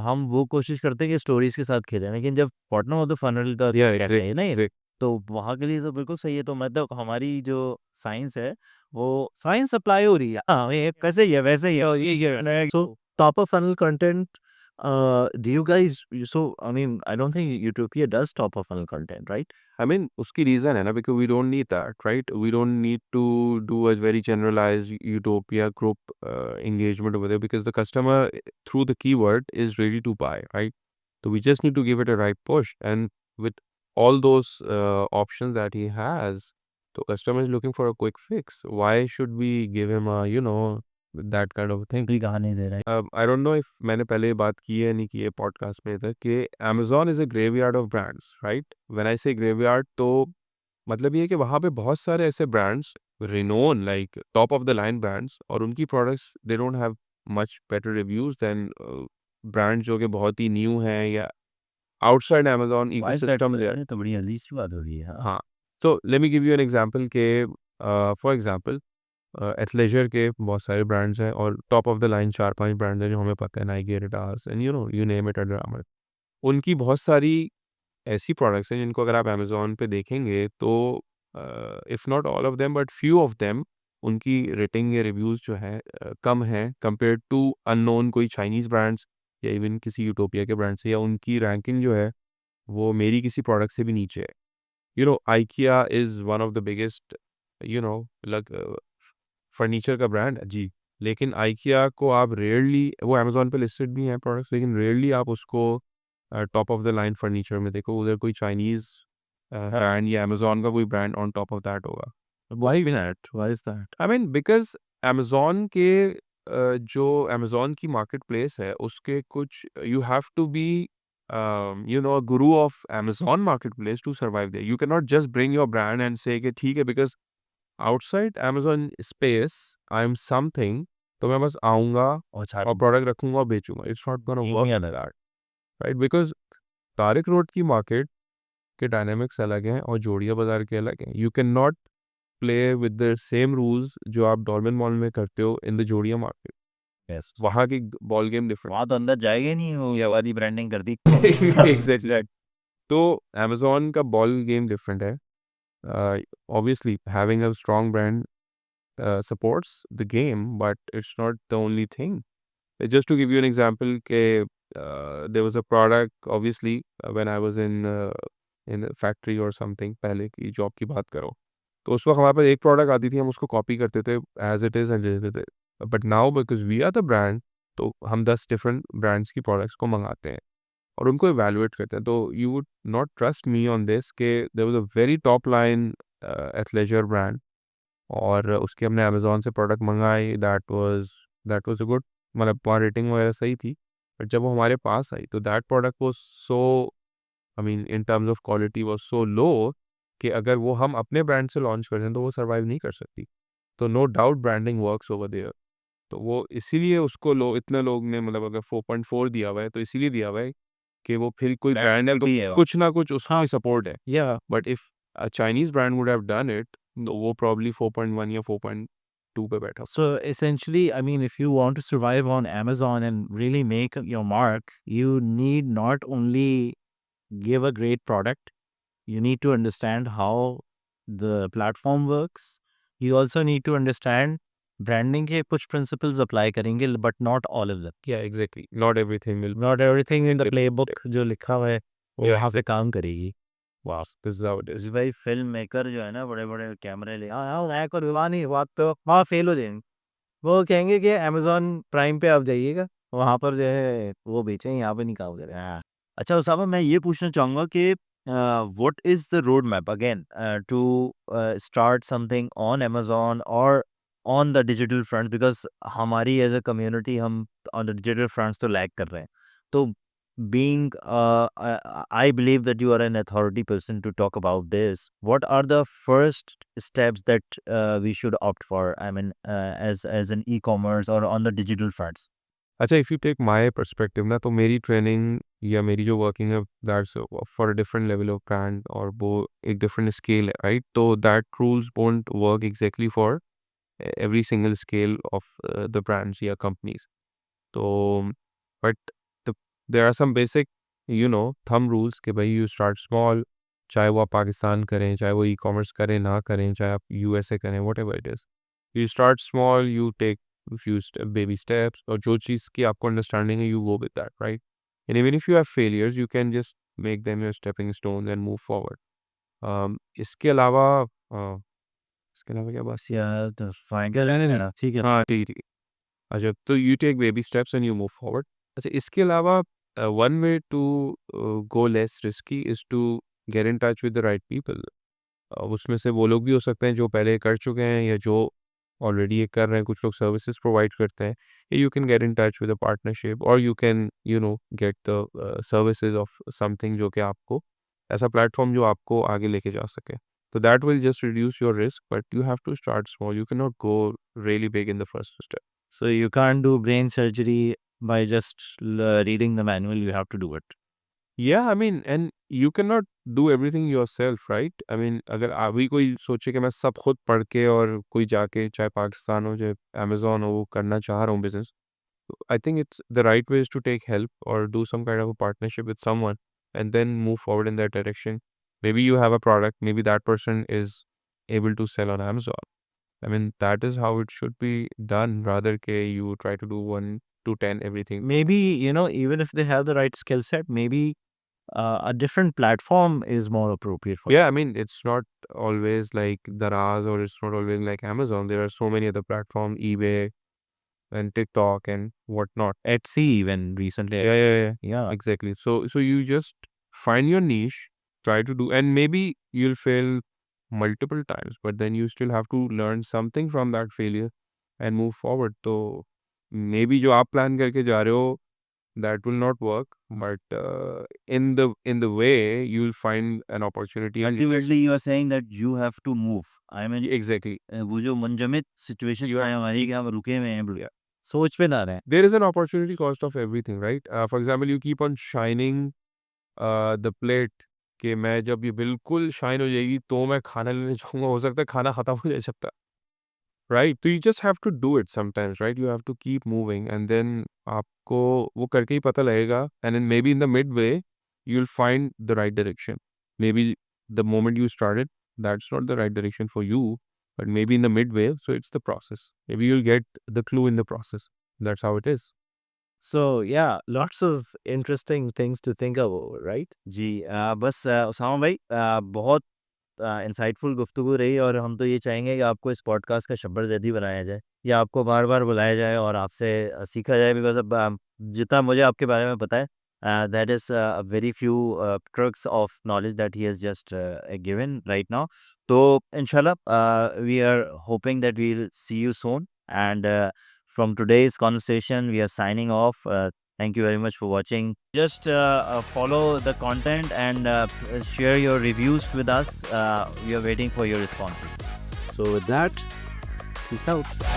हम वो कोशिश करते हैं कि स्टोरीज के साथ खेलें, लेकिन जब बॉटम ऑफ द फनल का कहते हैं ना ये, तो वहाँ के लिए तो बिल्कुल सही है। तो मतलब हमारी जो साइंस है वो साइंस अप्लाई हो रही है। हाँ, ये कैसे ही है वैसे ही है और ये So top of funnel content, do you guys, so I mean, I don't think Utopia does top of funnel content, right? I mean, उसकी रीज़न है ना, because we don't need that, right? We don't need to do a very generalized utopia group engagement over there, because the customer through the keyword is ready to buy, right? So we just need to give it a right push. And with all those options that he has, the customer is looking for a quick fix. Why should we give him a, that kind of thing? कोई कहा नहीं दे रहा है आई don't know if मैंने पहले ये बात की है नहीं की है पॉडकास्ट में इधर कि Amazon is a graveyard of brands, right? When I से ग्रेवयार्ड, तो मतलब ये है कि वहाँ पे बहुत सारे ऐसे brands, renowned like top of the line brands, और उनकी products they don't have much better reviews than brand जो कि बहुत ही न्यू हैं या outside Amazon Why is that? Ecosystem there. तो बड़ी अजीज सी बात हो रही है हाँ हाँ, तो let me give you an example के फॉर एग्जांपल एथलेजर के बहुत सारे ब्रांड्स हैं और top of the line 4-5 brands हैं जो हमें पता है, Nike, Adidas and you name it, under armour. उनकी बहुत सारी ऐसी प्रोडक्ट्स हैं जिनको अगर आप अमेज़न पे देखेंगे तो if not all of them but few of them, उनकी रेटिंग या रिव्यूज़ जो है कम हैं कंपेयर्ड टू अननोन कोई चाइनीज़ ब्रांड्स या इवन किसी यूटोपिया के ब्रांड से, या उनकी रैंकिंग जो है वो मेरी किसी प्रोडक्ट से भी नीचे है. IKEA is one of the biggest लग फर्नीचर का ब्रांड है. जी लेकिन IKEA को आप रेयरली, वो अमेज़न पे लिस्टेड भी हैं प्रोडक्ट्स, लेकिन रेयरली आप उसको top of the line furniture में देखो. उधर कोई चाइनीज़ ब्रांड या अमेज़न का कोई brand on top of that होगा. why that why is that I mean because Amazon के जो अमेज़न की मार्केट प्लेस है उसके कुछ, you have to be a guru of Amazon marketplace to survive there. You cannot just bring your brand and say कि ठीक है, because outside Amazon space I am something, तो मैं बस आऊँगा और छाप और प्रोडक्ट रखूँगा और बेचूँगा. It's not gonna work नहीं like that, right? Because Tariq road की मार्केट के डायनामिक्स अलग हैं और जोड़िया बाजार के अलग हैं. You cannot play with the same rules जो आप डॉलमेन मॉल में करते हो in the Joria market. yes वहाँ की बॉल गेम डिफरेंट. वहाँ तो अंदर जाएगा ही नहीं वो ये वाली ब्रांडिंग कर दी एग्जैक्टली. तो Amazon का बॉल गेम डिफरेंट है. Obviously having a strong brand supports the game, but it's not the only thing. Just to give you an example, there was a product, obviously, when I was in a factory or something, पहले की job की बात करो, तो उस वक्त हमारे पास एक प्रोडक्ट आती थी, हम उसको कॉपी करते थे एज इट इज़ एंड दे देते थे. But now because we are the brand, तो हम 10 डिफरेंट ब्रांड्स की प्रोडक्ट्स को मंगाते हैं और उनको इवैल्यूएट करते हैं. तो you would not trust me on this के there was a very top line athleisure brand, और उसके हमने अमेज़न से प्रोडक्ट मंगाई. दैट वाज अ गुड, मतलब वहाँ रेटिंग वगैरह सही थी. बट जब वो हमारे पास आई तो that product was so, I mean in terms of quality was so low कि अगर वो हम अपने ब्रांड से लॉन्च करते हैं तो वो सर्वाइव नहीं कर सकती. तो no doubt branding works over there. तो वो इसीलिए उसको इतने लोग ने, मतलब अगर 4.4 दिया हुआ है तो इसीलिए दिया हुआ है कि वो फिर कोई ब्रांड है तो भी है वो। कुछ ना कुछ उसका सपोर्ट है. Yeah. But if a Chinese brand would have done it, तो वो प्रॉब्ली 4.1 या 4.2 पे बैठा. So essentially, I mean, if you want to survive on Amazon and really make your mark, you need not only give a great product, you need to understand how the platform works. You also need to understand branding के कुछ principles apply करेंगे, but not all of them. या exactly, not everything will. Not everything in the playbook जो लिखा हुआ है वो Yeah, वहाँ पे काम करेगी. वाह, this is how it is. भाई फिल्म मेकर जो है ना बड़े बड़े कैमरे ले हाँ मैं को विवाह नहीं बात तो वहाँ फेल हो जाएंगे. वो कहेंगे कि Amazon प्राइम पे आप जाइएगा, वहाँ पर जो है वो बेचें, यहाँ पे नहीं काम करें. हाँ। अच्छा उसामा मैं ये पूछना चाहूँगा कि what is the road map again to start something on Amazon और on the digital front because हमारी एज अ कम्युनिटी हम ऑन द डिजिटल फ्रंट्स तो लैग कर रहे हैं. तो being I believe that you are an authority person to talk about this. What are the first steps that we should opt for? I mean, as an e-commerce or on the digital fronts. अच्छा, if you take my perspective ना, तो मेरी training या मेरी जो working है that's for a different level of brand, और वो एक डिफरेंट स्केल है, राइट? तो that rules won't work exactly for every single scale of the brands या companies. तो but there are some basic thumb rules कि भाई you start small, चाहे वो आप पाकिस्तान करें, चाहे वो e-commerce करें ना करें, चाहे आप USA करें, whatever it is. You start small, you take a few baby steps, और जो चीज़ की आपको understanding है you go with that, right? And even if you have failures, you can just make them your stepping stones and move forward. इसके अलावा क्या बात? या तो फाइन रहने देना ठीक है. हाँ, ठीक है, ठीक है. अच्छा, तो you take baby steps and you move forward. अच्छा, इसके अलावा one way to go less risky is to get in touch with the right people. उसमें से वो लोग भी हो सकते हैं जो पहले कर चुके हैं या जो ऑलरेडी ये कर रहे हैं, कुछ लोग सर्विसेज प्रोवाइड करते हैं. You can get in touch with a partnership और you can get the services of something जो कि आपको ऐसा प्लेटफॉर्म जो आपको आगे लेके जा सके. So that will just reduce your risk, but you have to start small. You cannot go really big in the first step. So you can't do brain surgery by just reading the manual. You have to do it. Yeah, I mean, and you cannot do everything yourself, right? I mean, अगर अभी कोई सोचे कि मैं सब खुद पढ़ के और कोई जाके चाहे पाकिस्तान हो चाहे अमेजोन हो वो करना चाह रहा हूँ business, I think it's the right way is to take help or do some kind of a partnership with someone and then move forward in that direction. Maybe you have a product, maybe that person is able to sell on Amazon. I mean, that is how it should be done rather ke you try to do 1 to 10 everything. Maybe, even if they have the right skill set, maybe a different platform is more appropriate for Yeah, I mean, it's not always like Daraz or it's not always like Amazon. There are so many other platforms, eBay and TikTok and whatnot. Etsy even recently. Yeah, exactly. So you just find your niche, try to do, and maybe you'll fail multiple times, but then you still have to learn something from that failure and move forward. So maybe जो आप plan करके जा रहे हो, that will not work, but in the way you'll find an opportunity. And Ultimately, you are saying that you have to move. I mean, exactly. वो जो मुंजमद situation है हमारी कि हम रुके हुए हैं भैया. सोच पे ना रहे. There is an opportunity cost of everything, right? For example, you keep on shining the plate कि मैं जब ये बिल्कुल शाइन हो जाएगी तो मैं खाना लेने जाऊँगा, हो सकता है खाना खत्म हो जाए जब तक. Right? So you just have to do it sometimes, right? You have to keep moving and then आपको वो करके ही पता लगेगा and then maybe in the midway you'll find the right direction. Maybe the moment you started, that's not the right direction for you, but maybe in the midway, so it's the process. Maybe you'll get the clue in the process. That's how it is. So yeah, lots of interesting things to think about, right? जी बस उसामा भाई बहुत insightful गुफ्तगू रही और हम तो ये चाहेंगे कि आपको इस पॉडकास्ट का शब्बर-जदी बनाया जाए या आपको बार-बार बुलाया जाए और आपसे सीखा जाए बिकॉज़ अब जितना मुझे आपके बारे में पता है that is very few tricks of knowledge that he has just given right now. तो इंशाल्लाह we are hoping that we will see you soon and from today's conversation we are signing off. Thank you very much for watching. Just follow the content and share your reviews with us. We are waiting for your responses. So with that, peace out.